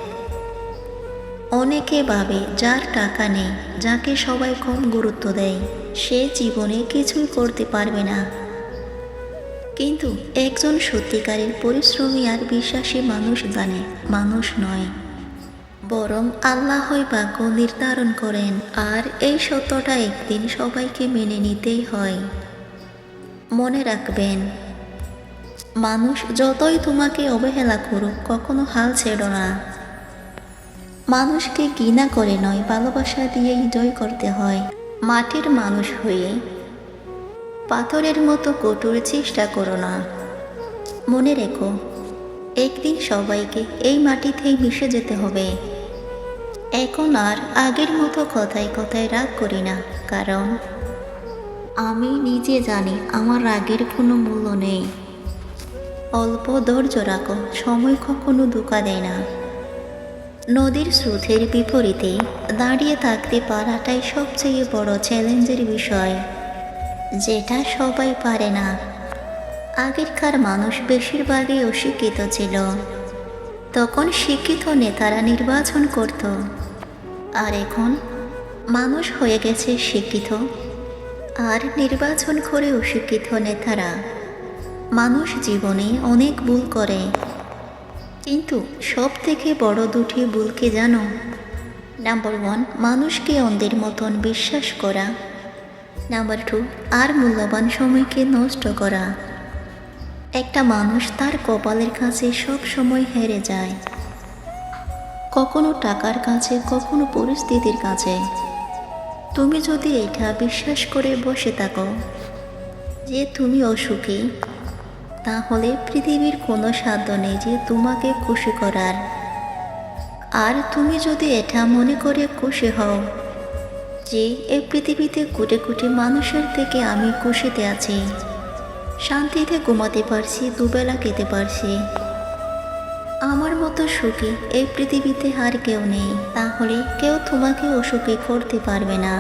অনেকে ভাবে যার টাকা নেই, যাকে সবাই কম গুরুত্ব দেয়, সে জীবনে কিছুই করতে পারবে না। কিন্তু একজন সত্যিকারের পরিশ্রমী আর বিশ্বাসী মানুষ জানে মানুষ নয়, বরং আল্লাহই ভাগ্য নির্ধারণ করেন। আর এই সত্যটা একদিন সবাইকে মেনে নিতেই হয়। মনে রাখবেন, মানুষ যতই তোমাকে অবহেলা করুক কখনো হাল ছেড়ো না। মানুষকে ঘৃণা করে নয়, ভালোবাসা দিয়েই জয় করতে হয়। মাটির মানুষ হয়ে পাথরের মতো কঠোর চেষ্টা করো না। মনে রেখো, একদিন সবাইকে এই মাটিতেই মিশে যেতে হবে। এখন আর আগের মতো কথায় কথায় রাগ করি না, কারণ আমি নিজে জানি আমার রাগের কোনো মূল্য নেই। অল্প ধৈর্য রাখো, সময় কখনো ধোঁকা দেয় না। নদীর স্রোতের বিপরীতে দাঁড়িয়ে থাকতে পারাটাই সবচেয়ে বড় চ্যালেঞ্জের বিষয়, যেটা সবাই পারে না। আগেরকার মানুষ বেশিরভাগই অশিক্ষিত ছিল, তখন শিক্ষিত নেতারা নির্বাচন করত। আর এখন মানুষ হয়ে গেছে শিক্ষিত, আর নির্বাচন করে অশিক্ষিত নেতারা। মানুষ জীবনে অনেক ভুল করে, কিন্তু সব থেকে বড় দুটি ভুল কি জানো? নাম্বার 1, মানুষকে অন্ধের মতন বিশ্বাস করা। নাম্বার 2, আর মূল্যবান সময়কে নষ্ট করা। একটা মানুষ তার কপালের কাছে সব সময় হেরে যায়, কখনো টাকার কাছে, কখনো পরিস্থিতির কাছে। তুমি যদি এটা বিশ্বাস করে বসে থাকো যে তুমি অসুখী, তাহলে পৃথিবীর কোনো সাধ্য নেই যে তোমাকে খুশি করার। আর তুমি যদি এটা মনে করে খুশি হও যে এই পৃথিবীতে কোটি কোটি মানুষের থেকে আমি খুশিতে আছি, শান্তিতে ঘুমাতে পারছি, দুবেলা খেতে পারছি, আমার মতো সুখী এই পৃথিবীতে আর কেউ নেই, তাহলে কেউ তোমাকে অসুখী করতে পারবে না।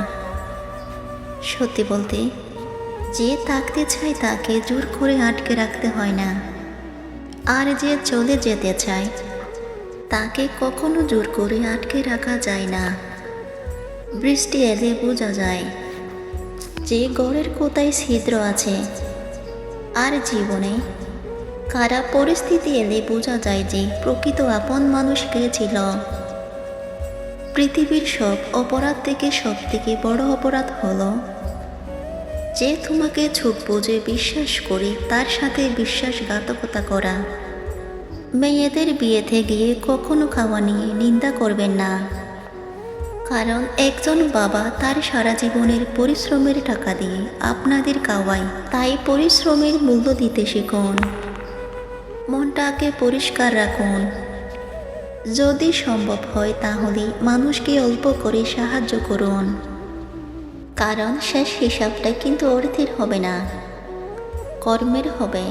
সত্যি বলতে, যে থাকতে চায় তাকে জোর করে আটকে রাখতে হয় না, আর যে চলে যেতে চায় তাকে কখনো জোর করে আটকে রাখা যায় না। বৃষ্টি এলে বোঝা যায় যে ঘরের কোথায় ছিদ্র আছে, আর জীবনে খারাপ পরিস্থিতি এলে বোঝা যায় যে প্রকৃত আপন মানুষ কে ছিল। পৃথিবীর সব অপরাধ থেকে সব থেকে বড় অপরাধ হলো যে তোমাকে চোখ বুঝে বিশ্বাস করে তার সাথে বিশ্বাসঘাতকতা করা। মেয়েদের বিয়েতে গিয়ে কখনো খাওয়া নিয়ে নিন্দা করবেন না, কারণ একজন বাবা তার সারা জীবনের পরিশ্রমের টাকা দিয়ে আপনাদের খাওয়ায়, তাই পরিশ্রমের মূল্য দিতে শিখুন। মনটাকে পরিষ্কার রাখুন। যদি সম্ভব হয় তাহলে মানুষকে অল্প করে সাহায্য করুন, কারণ শেষ হিসাবটা কিন্তু অর্থের হবে না, কর্মের হবে।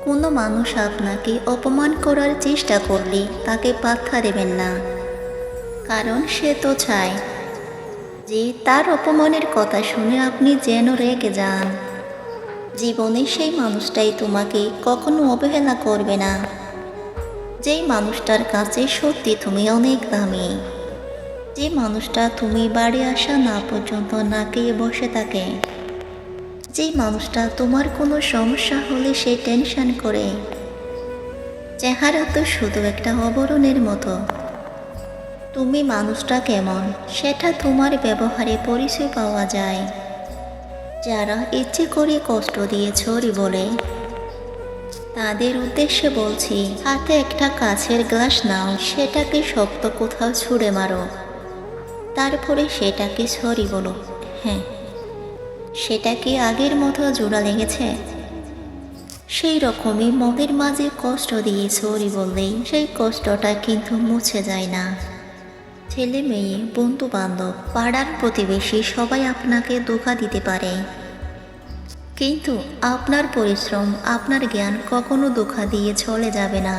কোনো মানুষ আপনাকে অপমান করার চেষ্টা করলে তাকে পাত্তা দেবেন না, কারণ সে তো চায় যে তার অপমানের কথা শুনে আপনি যেন রেগে যান। জীবনে সেই মানুষটাই তোমাকে কখনো অবহেলা করবে না, যেই মানুষটার কাছে সত্যি তুমি অনেক দামি, যে মানুষটা তুমি বাড়ি আসা না পর্যন্ত না খেয়ে বসে থাকে, যে মানুষটা তোমার কোনো সমস্যা হলে সে টেনশন করে। চেহারা তো শুধু একটা আবরণের মতো, তুমি মানুষটা কেমন সেটা তোমার ব্যবহারে পরিচয় পাওয়া যায়। যারা ইচ্ছে করে কষ্ট দিয়ে ছড়ি বলে, তাদের উদ্দেশ্যে বলছি, হাতে একটা কাছের গ্লাস নাও, সেটাকে শক্ত কোথাও ছুঁড়ে মারো, তারপরে সেটাকে ছড়ি বলো। হ্যাঁ, সেটা কি আগের মতো জোড়া লেগেছে? সেই রকমই মনের মাঝে কষ্ট দিয়ে ছড়ি বললেই সেই কষ্টটা কিন্তু মুছে যায় না। ছেলে মেয়ে, বন্ধু বান্ধব, পাড়ার প্রতিবেশী সবাই আপনাকে ধোঁকা দিতে পারে, কিন্তু আপনার পরিশ্রম, আপনার জ্ঞান কখনো ধোঁকা দিয়ে চলে যাবে না।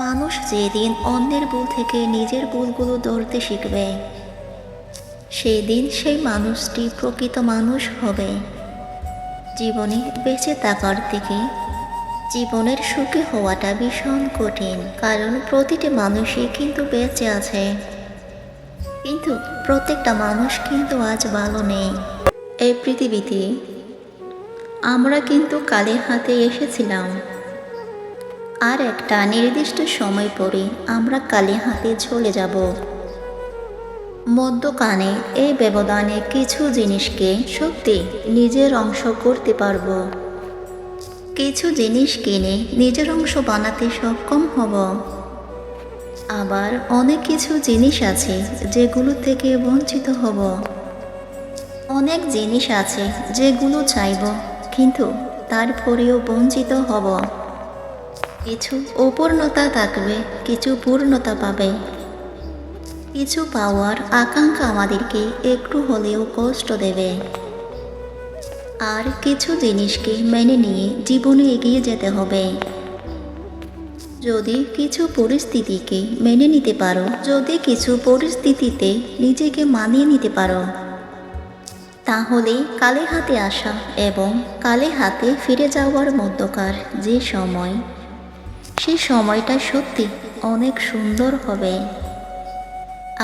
মানুষ যেদিন অন্যের ভুল থেকে নিজের ভুলগুলো ধরতে শিখবে, সেদিন সেই মানুষটি প্রকৃত মানুষ হবে। জীবনে বেঁচে থাকার থেকে জীবনের সুখী হওয়াটা ভীষণ কঠিন, কারণ প্রতিটি মানুষই কিন্তু বেঁচে আছে, কিন্তু প্রত্যেকটা মানুষ কিন্তু আজ ভালো নেই। এই পৃথিবীতে আমরা কিন্তু কালের হাতে এসেছিলাম, আর একটা নির্দিষ্ট সময় পরে আমরা কালের হাতে চলে যাব। মধ্যখানে এই ব্যবধানে কিছু জিনিসকে সত্যি নিজের অংশ করতে পারবো, কিছু জিনিস কিনে নিজের অংশ বানাতে সক্ষম হব। আবার অনেক কিছু জিনিস আছে যেগুলো থেকে বঞ্চিত হব। অনেক জিনিস আছে যেগুলো চাইব, কিন্তু তারপরেও বঞ্চিত হব। কিছু অপূর্ণতা থাকবে, কিছু পূর্ণতা পাবে। কিছু পাওয়ার আকাঙ্ক্ষা আমাদেরকে একটু হলেও কষ্ট দেবে, আর কিছু জিনিসকে মেনে নিয়ে জীবনে এগিয়ে যেতে হবে। যদি কিছু পরিস্থিতিকে মেনে নিতে পারো, যদি কিছু পরিস্থিতিতে নিজেকে মানিয়ে নিতে পারো, তাহলে কালে হাতে আসা এবং কালে হাতে ফিরে যাওয়ার মধ্যকার যে সময়, সেই সময়টা সত্যি অনেক সুন্দর হবে।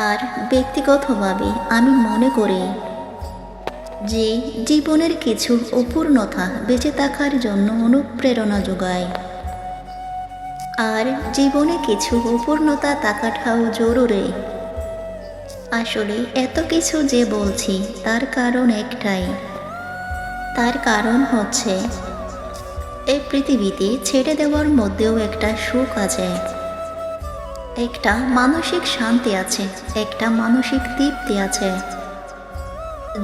আর ব্যক্তিগতভাবে আমি মনে করি যে জীবনের কিছু অপূর্ণতা বেঁচে থাকার জন্য অনুপ্রেরণা যোগায়, আর জীবনে কিছু অপূর্ণতা থাকাটাও জরুরি। আসলে এত কিছু যে বলছি তার কারণ একটাই, তার কারণ হচ্ছে এই পৃথিবীতে ছেড়ে দেওয়ার মধ্যেও একটা সুখ আছে, একটা মানসিক শান্তি আছে, একটা মানসিক তৃপ্তি আছে।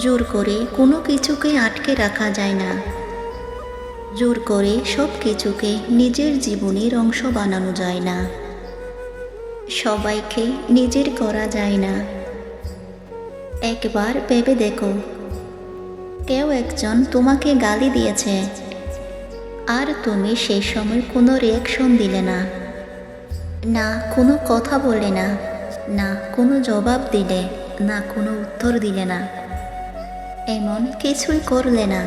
জোর করে কোনো কিছুকে আটকে রাখা যায় না, জোর করে সব কিছুকে নিজের জীবনের অংশ বানানো যায় না, সবাইকে নিজের করা যায় না। একবার ভেবে দেখো, কেউ একজন তোমাকে গালি দিয়েছে, আর তুমি সেই সময় কোনো রিয়াকশন দিলে না, না কোনো কথা বললে না, না কোনো জবাব দিলে, না কোনো উত্তর দিলে না, এমন কিছুই করলে না।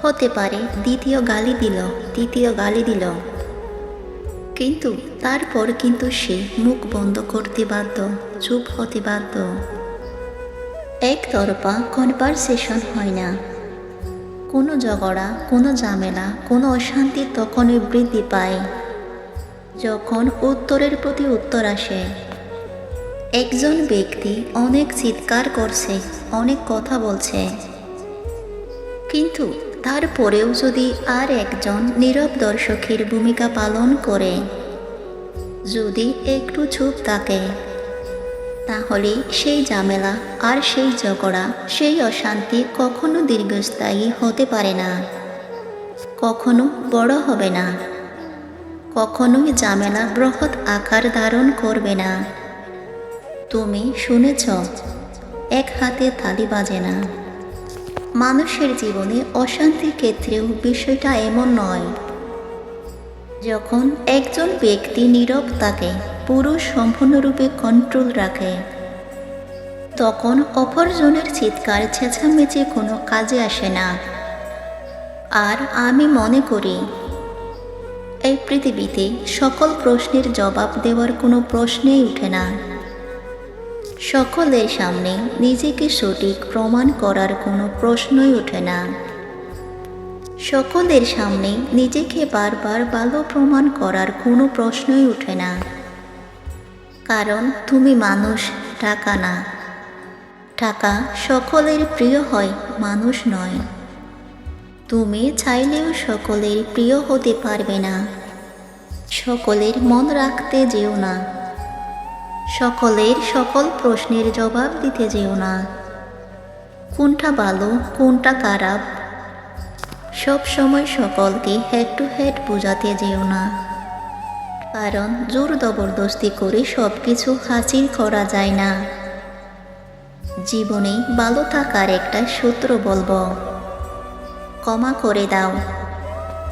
হতে পারে দ্বিতীয় গালি দিল, তৃতীয় গালি দিল, কিন্তু তারপর কিন্তু সে মুখ বন্ধ করতে বাধ্য, চুপ হতে বাধ্য। একতরফা কনভারসেশন হয় না। কোনো ঝগড়া, কোনো ঝামেলা, কোনো অশান্তি তখনই বৃদ্ধি পায় যখন উত্তরের প্রতি উত্তর আসে। একজন ব্যক্তি অনেক চিৎকার করছে, অনেক কথা বলছে, কিন্তু তারপরেও যদি আর একজন নীরব দর্শকের ভূমিকা পালন করে, যদি একটু চুপ থাকে, তাহলে সেই ঝামেলা আর সেই ঝগড়া, সেই অশান্তি কখনো দীর্ঘস্থায়ী হতে পারে না। কখনো বড় হবে না, কখনোই ঝামেলা বৃহৎ আকার ধারণ করবে না। তুমি শুনেছ, এক হাতে তালি বাজে না। মানুষের জীবনে অশান্তির ক্ষেত্রেও বিষয়টা এমন নয়। যখন একজন ব্যক্তি নীরব থাকে, পুরো সম্পূর্ণরূপে কন্ট্রোল রাখে, তখন অপরজনের চিৎকার চেঁচামেচি কোনো কাজে আসে না। আর আমি মনে করি, এই পৃথিবীতে সকল প্রশ্নের জবাব দেওয়ার কোনো প্রশ্নই ওঠে না। সকলের সামনে নিজেকে সঠিক প্রমাণ করার কোনো প্রশ্নই ওঠে না। সকলের সামনে নিজেকে বারবার ভালো প্রমাণ করার কোনো প্রশ্নই ওঠে না। কারণ তুমি মানুষ, টাকা না। টাকা সকলের প্রিয় হয়, মানুষ নয়। তুমি চাইলেও সকলের প্রিয় হতে পারবে না। সকলের মন রাখতে যেও না। সকলের সকল প্রশ্নের জবাব দিতে যেও না। কোনটা ভালো, কোনটা খারাপ, সব সময় সকলকে হেড টু হেড বোঝাতে যেও না। কারণ জোর জবরদস্তি করে সব কিছু হাসিল করা যায় না। জীবনে ভালো থাকার একটা সূত্র বলবো, ক্ষমা করে দাও।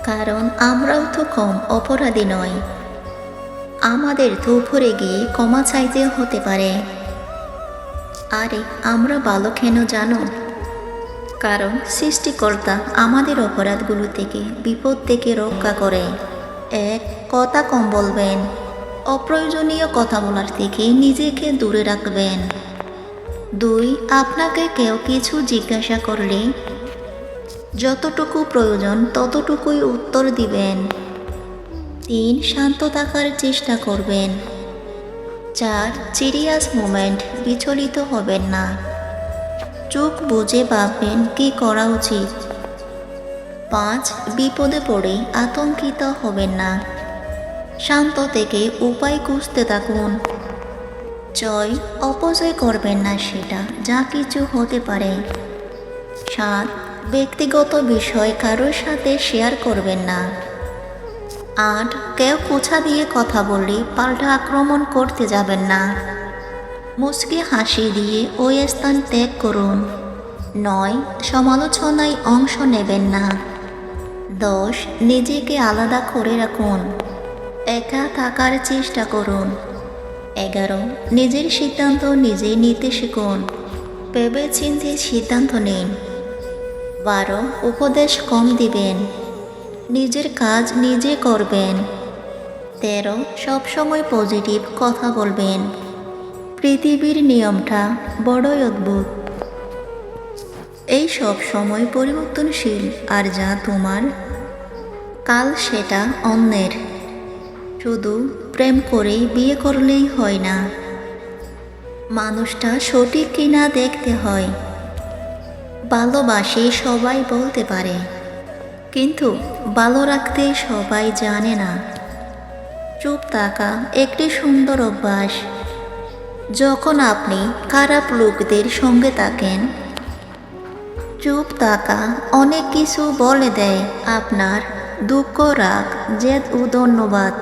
কারণ আমরাও তো কম অপরাধী নয়। আমাদের তো উপরে গিয়ে ক্ষমা চাইতে হতে পারে। আরে আমরা ভালো কেন জানো? কারণ সৃষ্টিকর্তা আমাদের অপরাধগুলো থেকে, বিপদ থেকে রক্ষা করে। এক, কথা কম বলবেন। অপ্রয়োজনীয় কথা বলার থেকে নিজেকে দূরে রাখবেন। দুই, আপনাকে কেউ কিছু জিজ্ঞাসা করলে যতটুকু প্রয়োজন ততটুকুই উত্তর দিবেন। তিন, শান্ত থাকার চেষ্টা করবেন। চার, সিরিয়াস মোমেন্ট বিচলিত হবেন না। চোখ বুঝে ভাববেন কি করা উচিত। পাঁচ, বিপদে পড়ে আতঙ্কিত হবেন না। শান্ত থেকে উপায় খুঁজতে থাকুন। ছয়, অপচয় করবেন না সেটা যা কিছু হতে পারে। সাত, ব্যক্তিগত বিষয় কারোর সাথে শেয়ার করবেন না। আট, কেউ কুছা দিয়ে কথা বললে পাল্টা আক্রমণ করতে যাবেন না। মুচকি হাসি দিয়ে ওই স্থান ত্যাগ করুন। নয়, সমালোচনায় অংশ নেবেন না। 10, নিজেকে আলাদা করে রাখুন। একা থাকার চেষ্টা করুন। 11, নিজের সিদ্ধান্ত নিজেই নিতে শিখুন। ভেবেচিন্তে সিদ্ধান্ত নিন। 12, উপদেশ কম দিবেন। নিজের কাজ নিজে করবেন। 13, সবসময় পজিটিভ কথা বলবেন। পৃথিবীর নিয়মটা বড়ই অদ্ভুত। এই সব সময় পরিবর্তনশীল, আর যা তোমার কাল সেটা অন্যের। শুধু প্রেম করে বিয়ে করলেই হয় না, মানুষটা সঠিক কিনা দেখতে হয়। ভালোবাসি সবাই বলতে পারে, কিন্তু ভালো রাখতে সবাই জানে না। চুপ থাকা একটি সুন্দর অভ্যাস। যখন আপনি খারাপ লোকদের সঙ্গে থাকেন, চুপ থাকা অনেক কিছু বলে দেয়। আপনার দুঃখ, রাগ, জেদ ও ধন্যবাদ।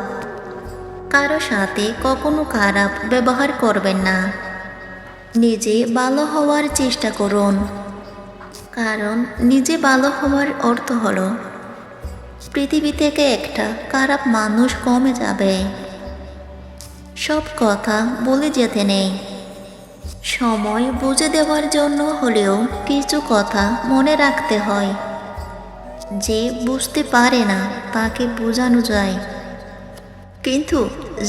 কারো সাথে কখনো খারাপ ব্যবহার করবেন না। নিজে ভালো হওয়ার চেষ্টা করুন, কারণ নিজে ভালো হওয়ার অর্থ হলো পৃথিবী থেকে একটা খারাপ মানুষ কমে যাবে। সব কথা বলে যেতে নেই। সময় বুঝে দেওয়ার জন্য হলেও কিছু কথা মনে রাখতে হয়। যে বুঝতে পারে না তাকে বোঝানো যায়, কিন্তু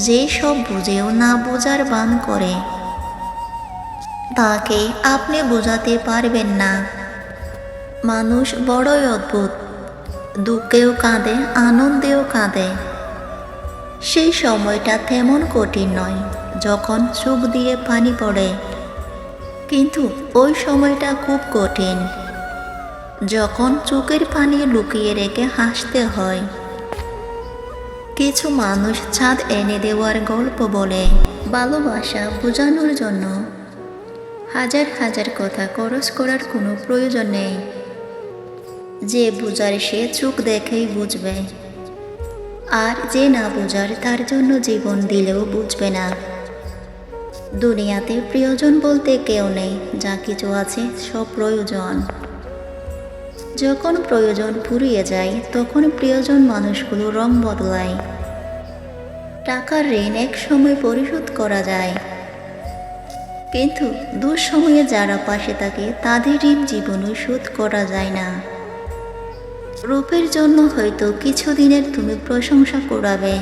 যে সব বুঝেও না বোঝার ভান করে তাকে আপনি বোঝাতে পারবেন না। মানুষ বড়ই অদ্ভুত। দুঃখেও কাঁদে, আনন্দেও কাঁদে। সেই সময়টা তেমন কঠিন নয় যখন চোখ দিয়ে পানি পড়ে, কিন্তু ওই সময়টা খুব কঠিন যখন চোখের পানি লুকিয়ে রেখে হাসতে হয়। কিছু মানুষ ছাদ এনে দেওয়ার গল্প বলে। ভালোবাসা বোঝানোর জন্য হাজার হাজার কথা খরচ করার কোনো প্রয়োজন নেই। যে বুঝার সে চোখ দেখেই বুঝবে, আর যে না বুঝার তার জন্য জীবন দিলেও বুঝবে না। দুনিয়াতে প্রিয়জন বলতে কেউ নেই, যা কিছু আছে সব প্রয়োজন। যখন প্রয়োজন ফুরিয়ে যায় তখন প্রিয়জন মানুষগুলো রং বদলায়। টাকার ঋণ এক সময় পরিশোধ করা যায়, কিন্তু দুঃসময়ে যারা পাশে থাকে তাদের ঋণ জীবনে শোধ করা যায় না। রূপের জন্য হয়তো কিছুদিনের তুমি প্রশংসা করাবে,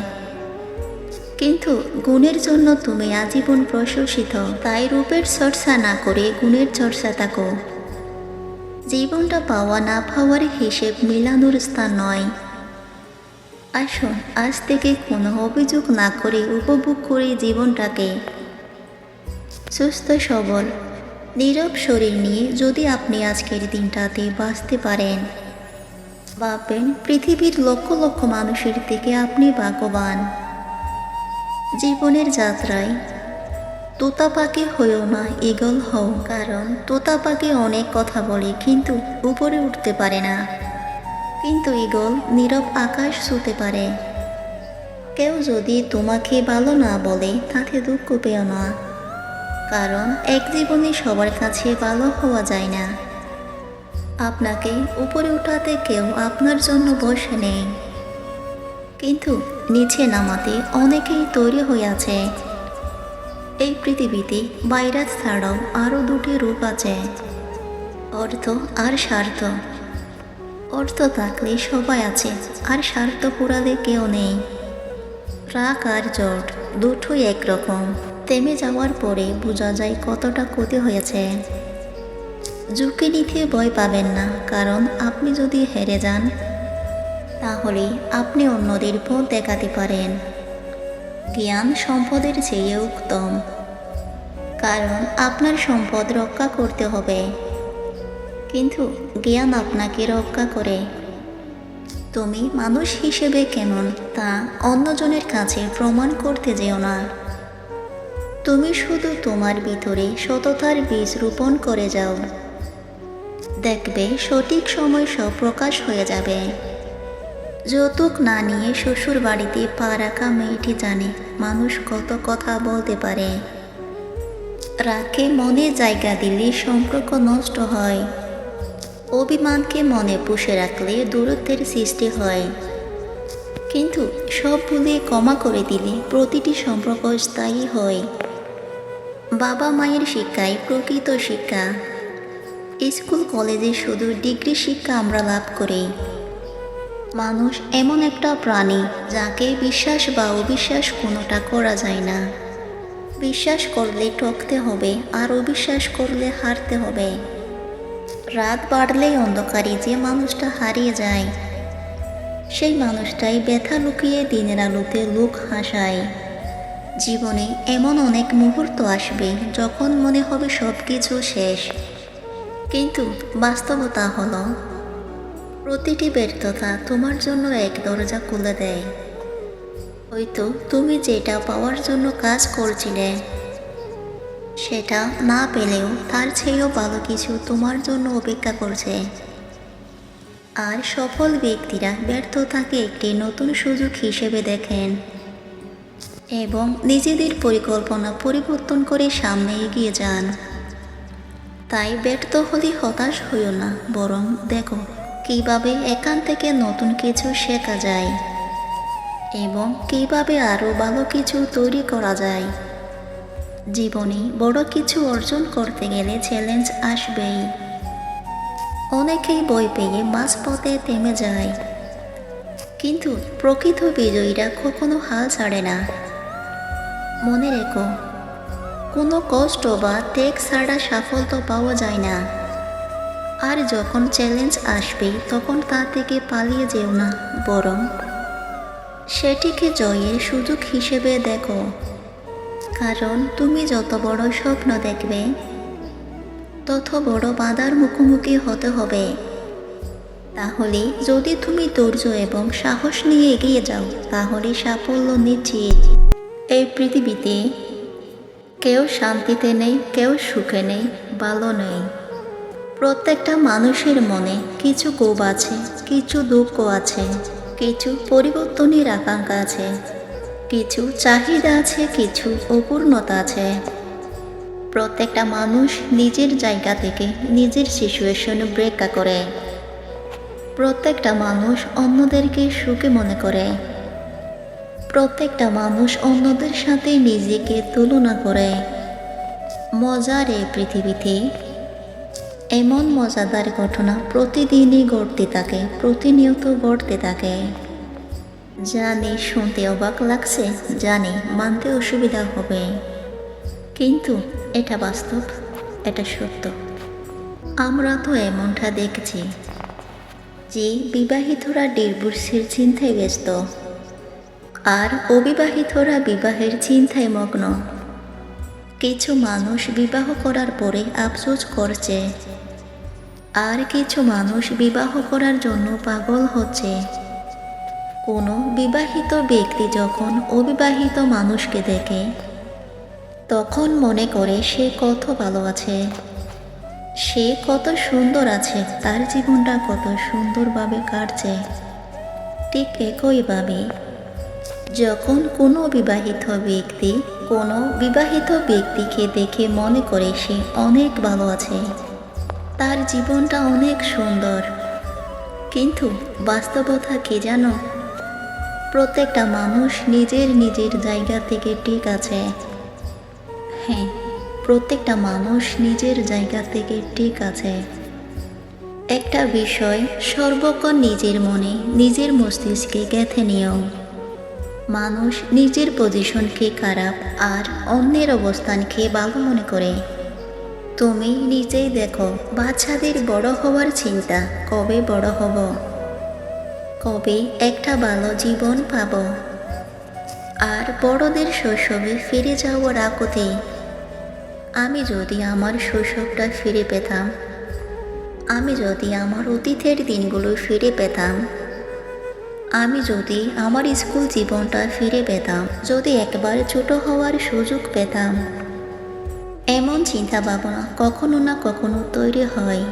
কিন্তু গুণের জন্য তুমি আজীবন প্রশংসিত। তাই রূপের চর্চা না করে গুণের চর্চা থাকো। জীবনটা পাওয়া না পাওয়ার হিসেব মিলানোর স্থান নয়। আসুন আজ থেকে কোনো অভিযোগ না করে উপভোগ করি জীবনটাকে। সুস্থ সবল নীরব শরীর নিয়ে যদি আপনি আজকের দিনটাতে বাঁচতে পারেন, ভাববেন পৃথিবীর লক্ষ লক্ষ মানুষের থেকে আপনি ভাগ্যবান। জীবনের যাত্রায় তোতা পাখি হয়েও না ঈগল হও, কারণ তোতা পাখি অনেক কথা বলে কিন্তু উপরে উঠতে পারে না, কিন্তু ঈগল নীরব আকাশ ছুঁতে পারে। কেউ যদি তোমাকে ভালো না বলে তাতে দুঃখ পেও না, কারণ এক জীবনে সবার কাছে ভালো হওয়া যায় না। আপনাকে উপরে উঠাতে কেউ আপনার জন্য বসে নেই, কিন্তু নিচে নামাতে অনেকেই তৈরি হয়ে আছে। এই পৃথিবীতে ভাইরাস ছাড়াও আরও দুটি রূপ আছে, অর্থ আর স্বার্থ। অর্থ থাকলে সবাই আছে, আর স্বার্থ পুরালে কেউ নেই। রাগ আর জট দুটোই একরকম, থেমে যাওয়ার পরে বোঝা যায় কতটা ক্ষতি হয়েছে। ঝুঁকি নিতে ভয় পাবেন না, কারণ আপনি যদি হেরে যান তাহলে আপনি অন্যদের পথ দেখাতে পারেন। জ্ঞান সম্পদের চেয়ে উত্তম, কারণ আপনার সম্পদ রক্ষা করতে হবে, কিন্তু জ্ঞান আপনাকে রক্ষা করে। তুমি মানুষ হিসেবে কেমন তা অন্যজনের কাছে প্রমাণ করতে যেও না। তুমি শুধু তোমার ভিতরে সততার বীজ রোপণ করে যাও, দেখবে সঠিক সময় সব প্রকাশ হয়ে যাবে। যৌতুক না নিয়ে শ্বশুর বাড়িতে পা রাখা মেয়েটি জানে মানুষ কত কথা বলতে পারে। রাগকে মনে জায়গা দিলে সম্পর্ক নষ্ট হয়, অভিমানকে মনে পুষে রাখলে দূরত্বের সৃষ্টি হয়, কিন্তু সব ভুলে ক্ষমা করে দিলে প্রতিটি সম্পর্ক স্থায়ী হয়। বাবা মায়ের শিক্ষাই প্রকৃত শিক্ষা। স্কুল কলেজে শুধু ডিগ্রি শিক্ষা আমরা লাভ করি। মানুষ এমন একটা প্রাণী যাকে বিশ্বাস বা অবিশ্বাস কোনোটা করা যায় না। বিশ্বাস করলে ঠকতে হবে, আর অবিশ্বাস করলে হারতে হবে। রাত বাড়লেই অন্ধকারে যে মানুষটা হারিয়ে যায়, সেই মানুষটাই ব্যথা লুকিয়ে দিনের আলোতে লোক হাসায়। জীবনে এমন অনেক মুহূর্ত আসবে যখন মনে হবে সব কিছু শেষ, কিন্তু বাস্তবতা হলো প্রতিটি ব্যর্থতা তোমার জন্য এক দরজা খুলে দেয়। হয়তো তুমি যেটা পাওয়ার জন্য কাজ করছিলে সেটা না পেলেও তার চেয়েও ভালো কিছু তোমার জন্য অপেক্ষা করছে। আর সফল ব্যক্তিরা ব্যর্থতাকে একটি নতুন সুযোগ হিসেবে দেখেন এবং নিজেদের পরিকল্পনা পরিবর্তন করে সামনে এগিয়ে যান। তাই ব্যর্থ হলে হতাশ হইও না, বরং দেখো কিভাবে এখান থেকে নতুন কিছু শেখা যায় এবং কিভাবে আরও ভালো কিছু তৈরি করা যায়। জীবনে বড় কিছু অর্জন করতে গেলে চ্যালেঞ্জ আসবেই। অনেকেই ভয় পেয়ে মাঝপথে থেমে যায়, কিন্তু প্রকৃত বিজয়ীরা কখনো হাল ছাড়ে না। মনে রেখো, কোনো কষ্ট বা ত্যাগ ছাড়া সাফল্য পাওয়া যায় না। আর যখন চ্যালেঞ্জ আসবে তখন তা থেকে পালিয়ে যেও না, বরং সেটিকে জয়ের সুযোগ হিসেবে দেখো। কারণ তুমি যত বড় স্বপ্ন দেখবে তত বড় বাধার মুখোমুখি হতে হবে। তাহলে যদি তুমি ধৈর্য এবং সাহস নিয়ে এগিয়ে যাও তাহলে সাফল্য নিশ্চিত। এই পৃথিবীতে কেউ শান্তিতে নেই, কেউ সুখে নেই, ভালো নেই। প্রত্যেকটা মানুষের মনে কিছু ক্ষোভ আছে, কিছু দুঃখ আছে, কিছু পরিবর্তনের আকাঙ্ক্ষা আছে, কিছু চাহিদা আছে, কিছু অপূর্ণতা আছে। প্রত্যেকটা মানুষ নিজের জায়গা থেকে নিজের সিচুয়েশন ব্রেক করে। প্রত্যেকটা মানুষ অন্যদেরকে সুখী মনে করে। প্রত্যেকটা মানুষ অন্যদের সাথে নিজেকে তুলনা করে। মজার এই পৃথিবীতে এমন মজাদার ঘটনা প্রতিদিনই ঘটতে থাকে, প্রতিনিয়ত ঘটতে থাকে। জানি শুনতে অবাক লাগছে, জানি মানতে অসুবিধা হবে, কিন্তু এটা বাস্তব, এটা সত্য। আমরা তো এমনটা দেখছি যে বিবাহিতরা ডিভোর্সের চিন্তায় ব্যস্ত, আর অবিবাহিতরা বিবাহের চিন্তায় মগ্ন। কিছু মানুষ বিবাহ করার পরে আফসোস করছে, আর কিছু মানুষ বিবাহ করার জন্য পাগল হচ্ছে। কোনো বিবাহিত ব্যক্তি যখন অবিবাহিত মানুষকে দেখে, তখন মনে করে সে কত ভালো আছে, সে কত সুন্দর আছে, তার জীবনটা কত সুন্দরভাবে কাটছে। ঠিক একইভাবে যখন কোনো বিবাহিত ব্যক্তিকে দেখে মনে করে সে অনেক ভালো আছে, তার জীবনটা অনেক সুন্দর। কিন্তু বাস্তবতা কি জানো? প্রত্যেকটা মানুষ নিজের নিজের জায়গা থেকে ঠিক আছে। হ্যাঁ, প্রত্যেকটা মানুষ নিজের জায়গা থেকে ঠিক আছে। একটা বিষয় সর্বক্ষণ নিজের মনে, নিজের মস্তিষ্কে গেঁথে নিও। মানুষ নিজের পজিশনকে খারাপ আর অন্যের অবস্থানকে ভালো মনে করে। তুমি নিজেই দেখো, বাচ্চাদের বড় হওয়ার চিন্তা, কবে বড় হব, কবে একটা ভালো জীবন পাব। আর বড়দের শৈশবে ফিরে যাওয়ার আকুতি, আমি যদি আমার শৈশবটা ফিরে পেতাম, আমি যদি আমার অতীতের দিনগুলো ফিরে পেতাম, আমি যদি আমার স্কুল জীবনটা ফিরে পেতাম, যদি একবার ছোট হওয়ার সুযোগ পেতাম। এমন চিন্তা ভাবনা কখনো না কখনো তৈরি হয়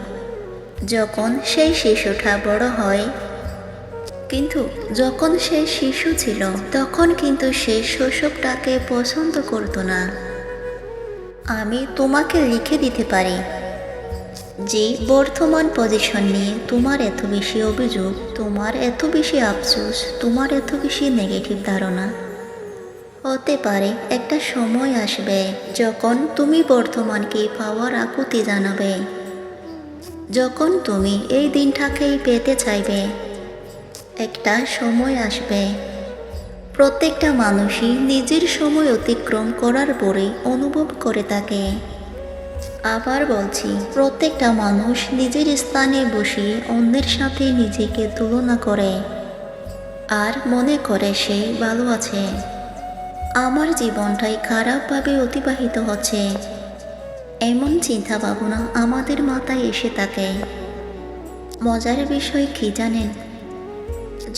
যখন সেই শিশুটা বড় হয়। কিন্তু যখন সে শিশু ছিল, তখন কিন্তু সে শৈশবটাকে পছন্দ করতো না। আমি তোমাকে লিখে দিতে পারি যে বর্তমান পজিশন নিয়ে তোমার এত বেশি অভিযোগ, তোমার এত বেশি আফসোস, তোমার এত বেশি নেগেটিভ ধারণা। হতে পারে একটা সময় আসবে যখন তুমি বর্তমানকে পাওয়ার আকুতি জানাবে, যখন তুমি এই দিনটাকেই পেতে চাইবে। একটা সময় আসবে, প্রত্যেকটা মানুষই নিজের সময় অতিক্রম করার পরে অনুভব করে থাকে। আবার বলছি, প্রত্যেকটা মানুষ নিজের স্থানে বসে অন্যের সাথে নিজেকে তুলনা করে আর মনে করে সে ভালো আছে। আমার জীবনটাই খারাপভাবে অতিবাহিত হচ্ছে, এমন চিন্তা ভাবনা আমাদের মাথায় এসে থাকে। মজার বিষয় কি জানেন?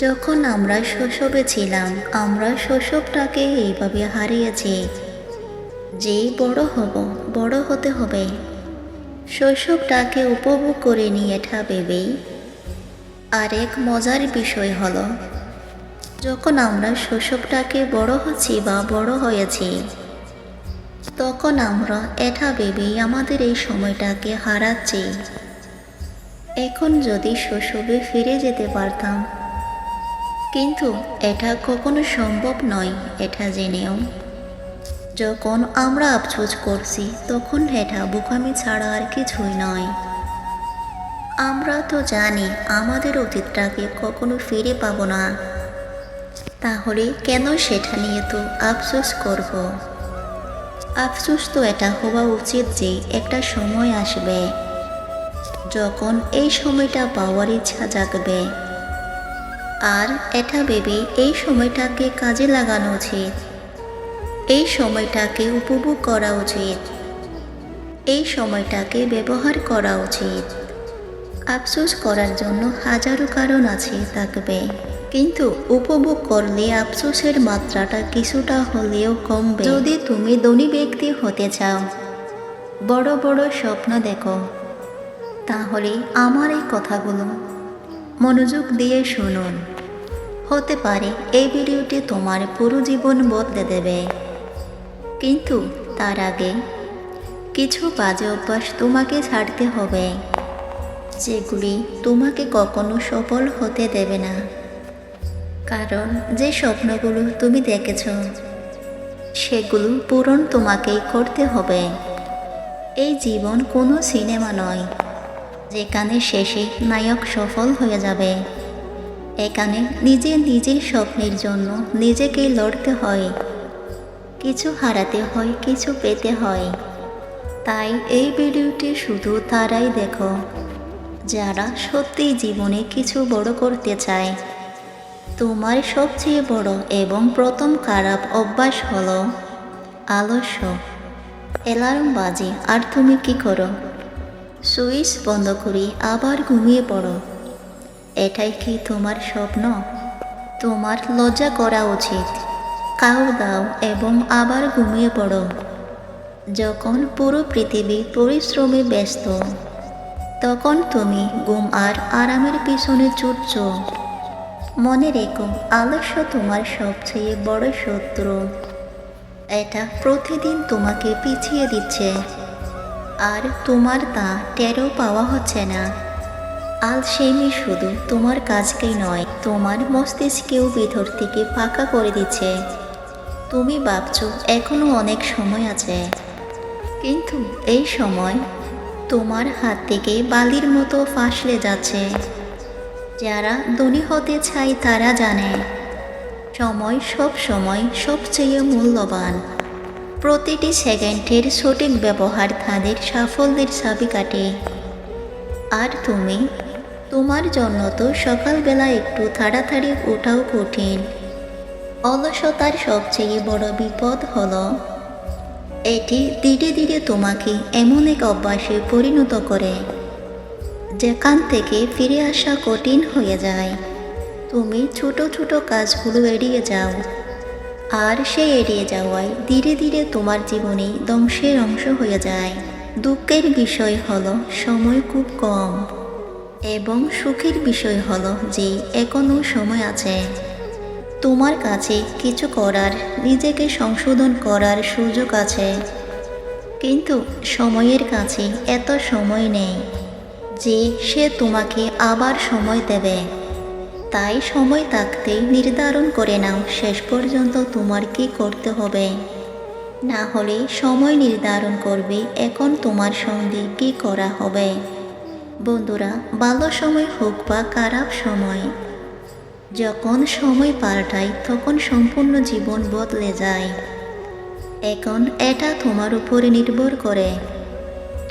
যখন আমরা শৈশবে ছিলাম, আমরা শৈশবটাকে এইভাবে হারিয়েছি যে বড় হতে হবে। শৈশবটাকে উপভোগ করে নিয়ে এটা ভেবেই। আরেক মজার বিষয় হলো, যখন আমরা শৈশবটাকে বড় হচ্ছি বা বড় হয়েছি, তখন আমরা এটা ভেবেই আমাদের এই সময়টাকে হারাচ্ছি। এখন যদি শৈশবে ফিরে যেতে পারতাম, কিন্তু এটা কখনো সম্ভব নয়, এটা জেনেও যখন আমরা আফসোস করছি, তখন এটা বোকামি ছাড়া আর কিছুই নয়। আমরা তো জানি আমাদের অতীতটাকে কখনো ফিরে পাবো না, তাহলে কেন সেটা নিয়ে তো আফসোস করব? আফসোস তো এটা হওয়া উচিত যে একটা সময় আসবে যখন এই সময়টা পাওয়ার ইচ্ছা জাগবে, আর এটা ভেবে এই সময়টাকে কাজে লাগানো উচিত, এই সময়টাকে উপভোগ করা উচিত, এই সময়টাকে ব্যবহার করা উচিত। আফসোস করার জন্য হাজারো কারণ আছে, থাকবে, কিন্তু উপভোগ করলে আফসোসের মাত্রাটা কিছুটা হলেও কমবে। যদি তুমি ধনী ব্যক্তি হতে চাও, বড় বড় স্বপ্ন দেখো, তাহলে আমার এই কথাগুলো মনোযোগ দিয়ে শুনুন। হতে পারে এই ভিডিওটি তোমার পুরো জীবন বদলে দেবে, কিন্তু তার আগে কিছু বাজে অভ্যাস তোমাকে ছাড়তে হবে, যেগুলি তোমাকে কখনো সফল হতে দেবে না। কারণ যে স্বপ্নগুলো তুমি দেখেছ, সেগুলো পূরণ তোমাকেই করতে হবে। এই জীবন কোনো সিনেমা নয় যেখানে শেষে নায়ক সফল হয়ে যাবে। এখানে নিজের স্বপ্নের জন্য নিজেকেই লড়তে হয়, কিছু হারাতে হয়, কিছু পেতে হয়। তাই এই ভিডিওটি শুধু তারাই দেখো যারা সত্যিই জীবনে কিছু বড় করতে চায়। তোমার সবচেয়ে বড় এবং প্রথম খারাপ অভ্যাস হলো আলস্য। অ্যালার্ম বাজে আর তুমি কি করো? সুইচ বন্ধ করে আবার ঘুমিয়ে পড়ো। এটাই কি তোমার স্বপ্ন? তোমার লজ্জা করা উচিত। খাও দাও এবং আবার ঘুমিয়ে পড়ো। যখন পুরো পৃথিবী পরিশ্রমে ব্যস্ত, তখন তুমি ঘুম আর আরামের পিছনে ছুটছ। মনে রেখো, আলস্য তোমার সবচেয়ে বড় শত্রু। এটা প্রতিদিন তোমাকে পিছিয়ে দিচ্ছে, আর তোমার তা টেরও পাওয়া হচ্ছে না। আলসেমি শুধু তোমার কাজকেই নয়, তোমার মস্তিষ্কেও ভিতর থেকে ফাঁকা করে দিচ্ছে। তুমি ভাবছো এখনো অনেক সময় আছে, কিন্তু এই সময় তোমার হাত থেকে বালির মতো ফাঁসলে যাচ্ছে। যারা ধনী হতে চায় তারা জানে সময় সব সময় সবচেয়ে মূল্যবান। প্রতিটি সেকেন্ডের সঠিক ব্যবহার তাদের সাফল্যের চাবিকাঠি। আর তুমি, তোমার জন্য তো সকালবেলা একটু তাড়াতাড়ি ওঠাও কঠিন। অলসতার সবচেয়ে বড় বিপদ হলো এটি ধীরে ধীরে তোমাকে এমন এক অভ্যাসে পরিণত করে যেখান থেকে ফিরে আসা কঠিন হয়ে যায়। তুমি ছোট ছোট কাজগুলো এড়িয়ে যাও, আর সেই এড়িয়ে যাওয়ায় ধীরে ধীরে তোমার জীবনে ধ্বংসের অংশ হয়ে যায়। দুঃখের বিষয় হলো সময় খুব কম, এবং সুখের বিষয় হলো যে এখনো সময় আছে। তোমার কাছে কিছু করার, নিজেকে সংশোধন করার সুযোগ আছে, কিন্তু সময়ের কাছে এত সময় নেই যে সে তোমাকে আবার সময় দেবে। তাই সময় থাকতেই নির্ধারণ করে নাও শেষ পর্যন্ত তোমার কি করতে হবে। না হলে সময় নির্ধারণ করবে এখন তোমার সঙ্গে কি করা হবে। বন্ধুরা, ভালো সময় হোক বা খারাপ সময়, যখন সময় পাল্টায় তখন সম্পূর্ণ জীবন বদলে যায়। এখন এটা তোমার উপরে নির্ভর করে,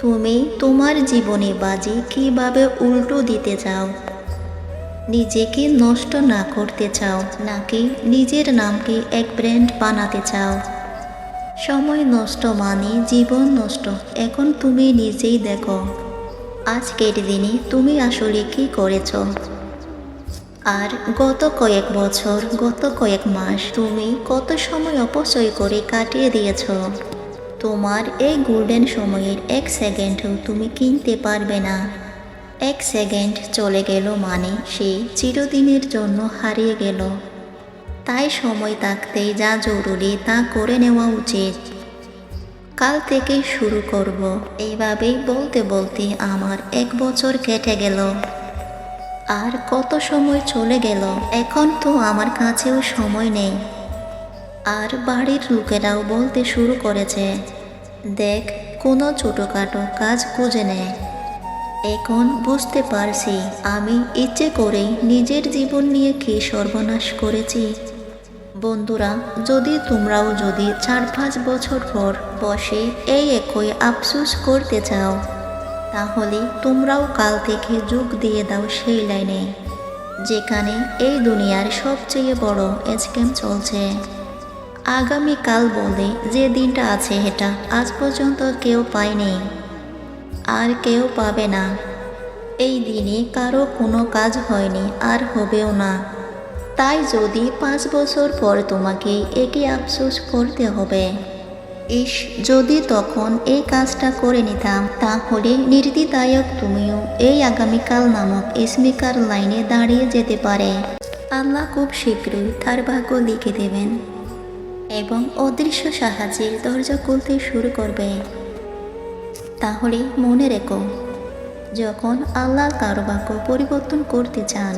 তুমি তোমার জীবনে বাজি কিভাবে উল্টো দিতে চাও। নিজেকে নষ্ট না করতে চাও, নাকি নিজের নামকে এক ব্র্যান্ড বানাতে চাও। সময় নষ্ট মানে জীবন নষ্ট। এখন তুমি নিজেই দেখো, আজকের দিনে তুমি আসলে কি করেছ, আর গত কয়েক বছর, গত কয়েক মাস তুমি কত সময় অপচয় করে কাটিয়ে দিয়েছ। তোমার এই গোল্ডেন সময়ের এক সেকেন্ডও তুমি কিনতে পারবে না। এক সেকেন্ড চলে গেল মানে সে চিরদিনের জন্য হারিয়ে গেল। তাই সময় থাকতেই যা জরুরি তা করে নেওয়া উচিত। কাল থেকে শুরু করব, এইভাবেই বলতে বলতে আমার 1 বছর কেটে গেল। আর কত সময় চলে গেল, এখন তো আমার কাছেও সময় নেই। আর বাড়ির লোকেরাও বলতে শুরু করেছে, দেখ, কোনো ছোটোখাটো কাজ খুঁজে নেয়। এখন বুঝতে পারছি আমি ইচ্ছে করেই নিজের জীবন নিয়ে কি সর্বনাশ করেছি। বন্ধুরা, তোমরাও যদি 4-5 বছর পর বসে এই একই আফসোস করতে চাও, তাহলে তোমরাও কাল থেকে যোগ দিয়ে দাও সেই লাইনে যেখানে এই দুনিয়ার সবচেয়ে বড় স্ক্যাম চলছে। আগামীকাল বলে যে দিনটা আছে, এটা আজ পর্যন্ত কেউ পায়নি, আর কেউ পাবে না। এই দিনে কারো কোনো কাজ হয়নি, আর হবেও না। তাই যদি 5 বছর পর তোমাকে একই আফসোস করতে হবে, ইস, যদি তখন এই কাজটা করে নিতাম, তাহলে নির্দ্বিধায়ক তুমিও এই আগামীকাল নামক স্পিকার লাইনে দাঁড়িয়ে যেতে পারে। আল্লাহ খুব শীঘ্রই তার ভাগ্য লিখে দেবেন এবং অদৃশ্য সাহায্যের দরজা খুলতে শুরু করবে। তাহলে মনে রেখো, যখন আল্লাহ কারো ভাগ্য পরিবর্তন করতে চান,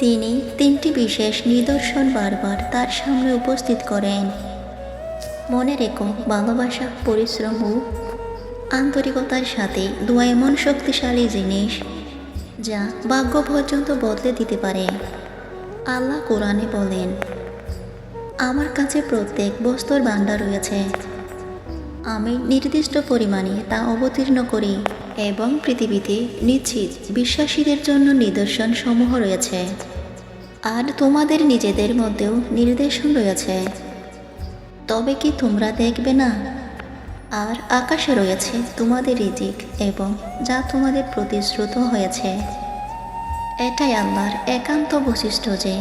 তিনি তিনটি বিশেষ নিদর্শন বারবার তার সামনে উপস্থিত করেন। মনে রেখো, ভালোবাসা, পরিশ্রম ও আন্তরিকতার সাথে দোয়া এমন শক্তিশালী জিনিস যা ভাগ্য পর্যন্ত বদলে দিতে পারে। আল্লাহ কোরআনে বলেন, আমার কাছে প্রত্যেক বস্তুর ভাণ্ডার রয়েছে, আমি নির্দিষ্ট পরিমাণে তা অবতীর্ণ করি এবং পৃথিবীতে নিশ্চিত বিশ্বাসীদের জন্য নিদর্শন সমূহ রয়েছে। আর তোমাদের নিজেদের মধ্যেও নির্দেশন রয়েছে, তবে কি তোমরা দেখবে না? আর আকাশে রয়েছে তোমাদের রিজিক এবং যা তোমাদের প্রতিশ্রুত হয়েছে। এটাই আল্লাহর একান্ত বৈশিষ্ট্য যে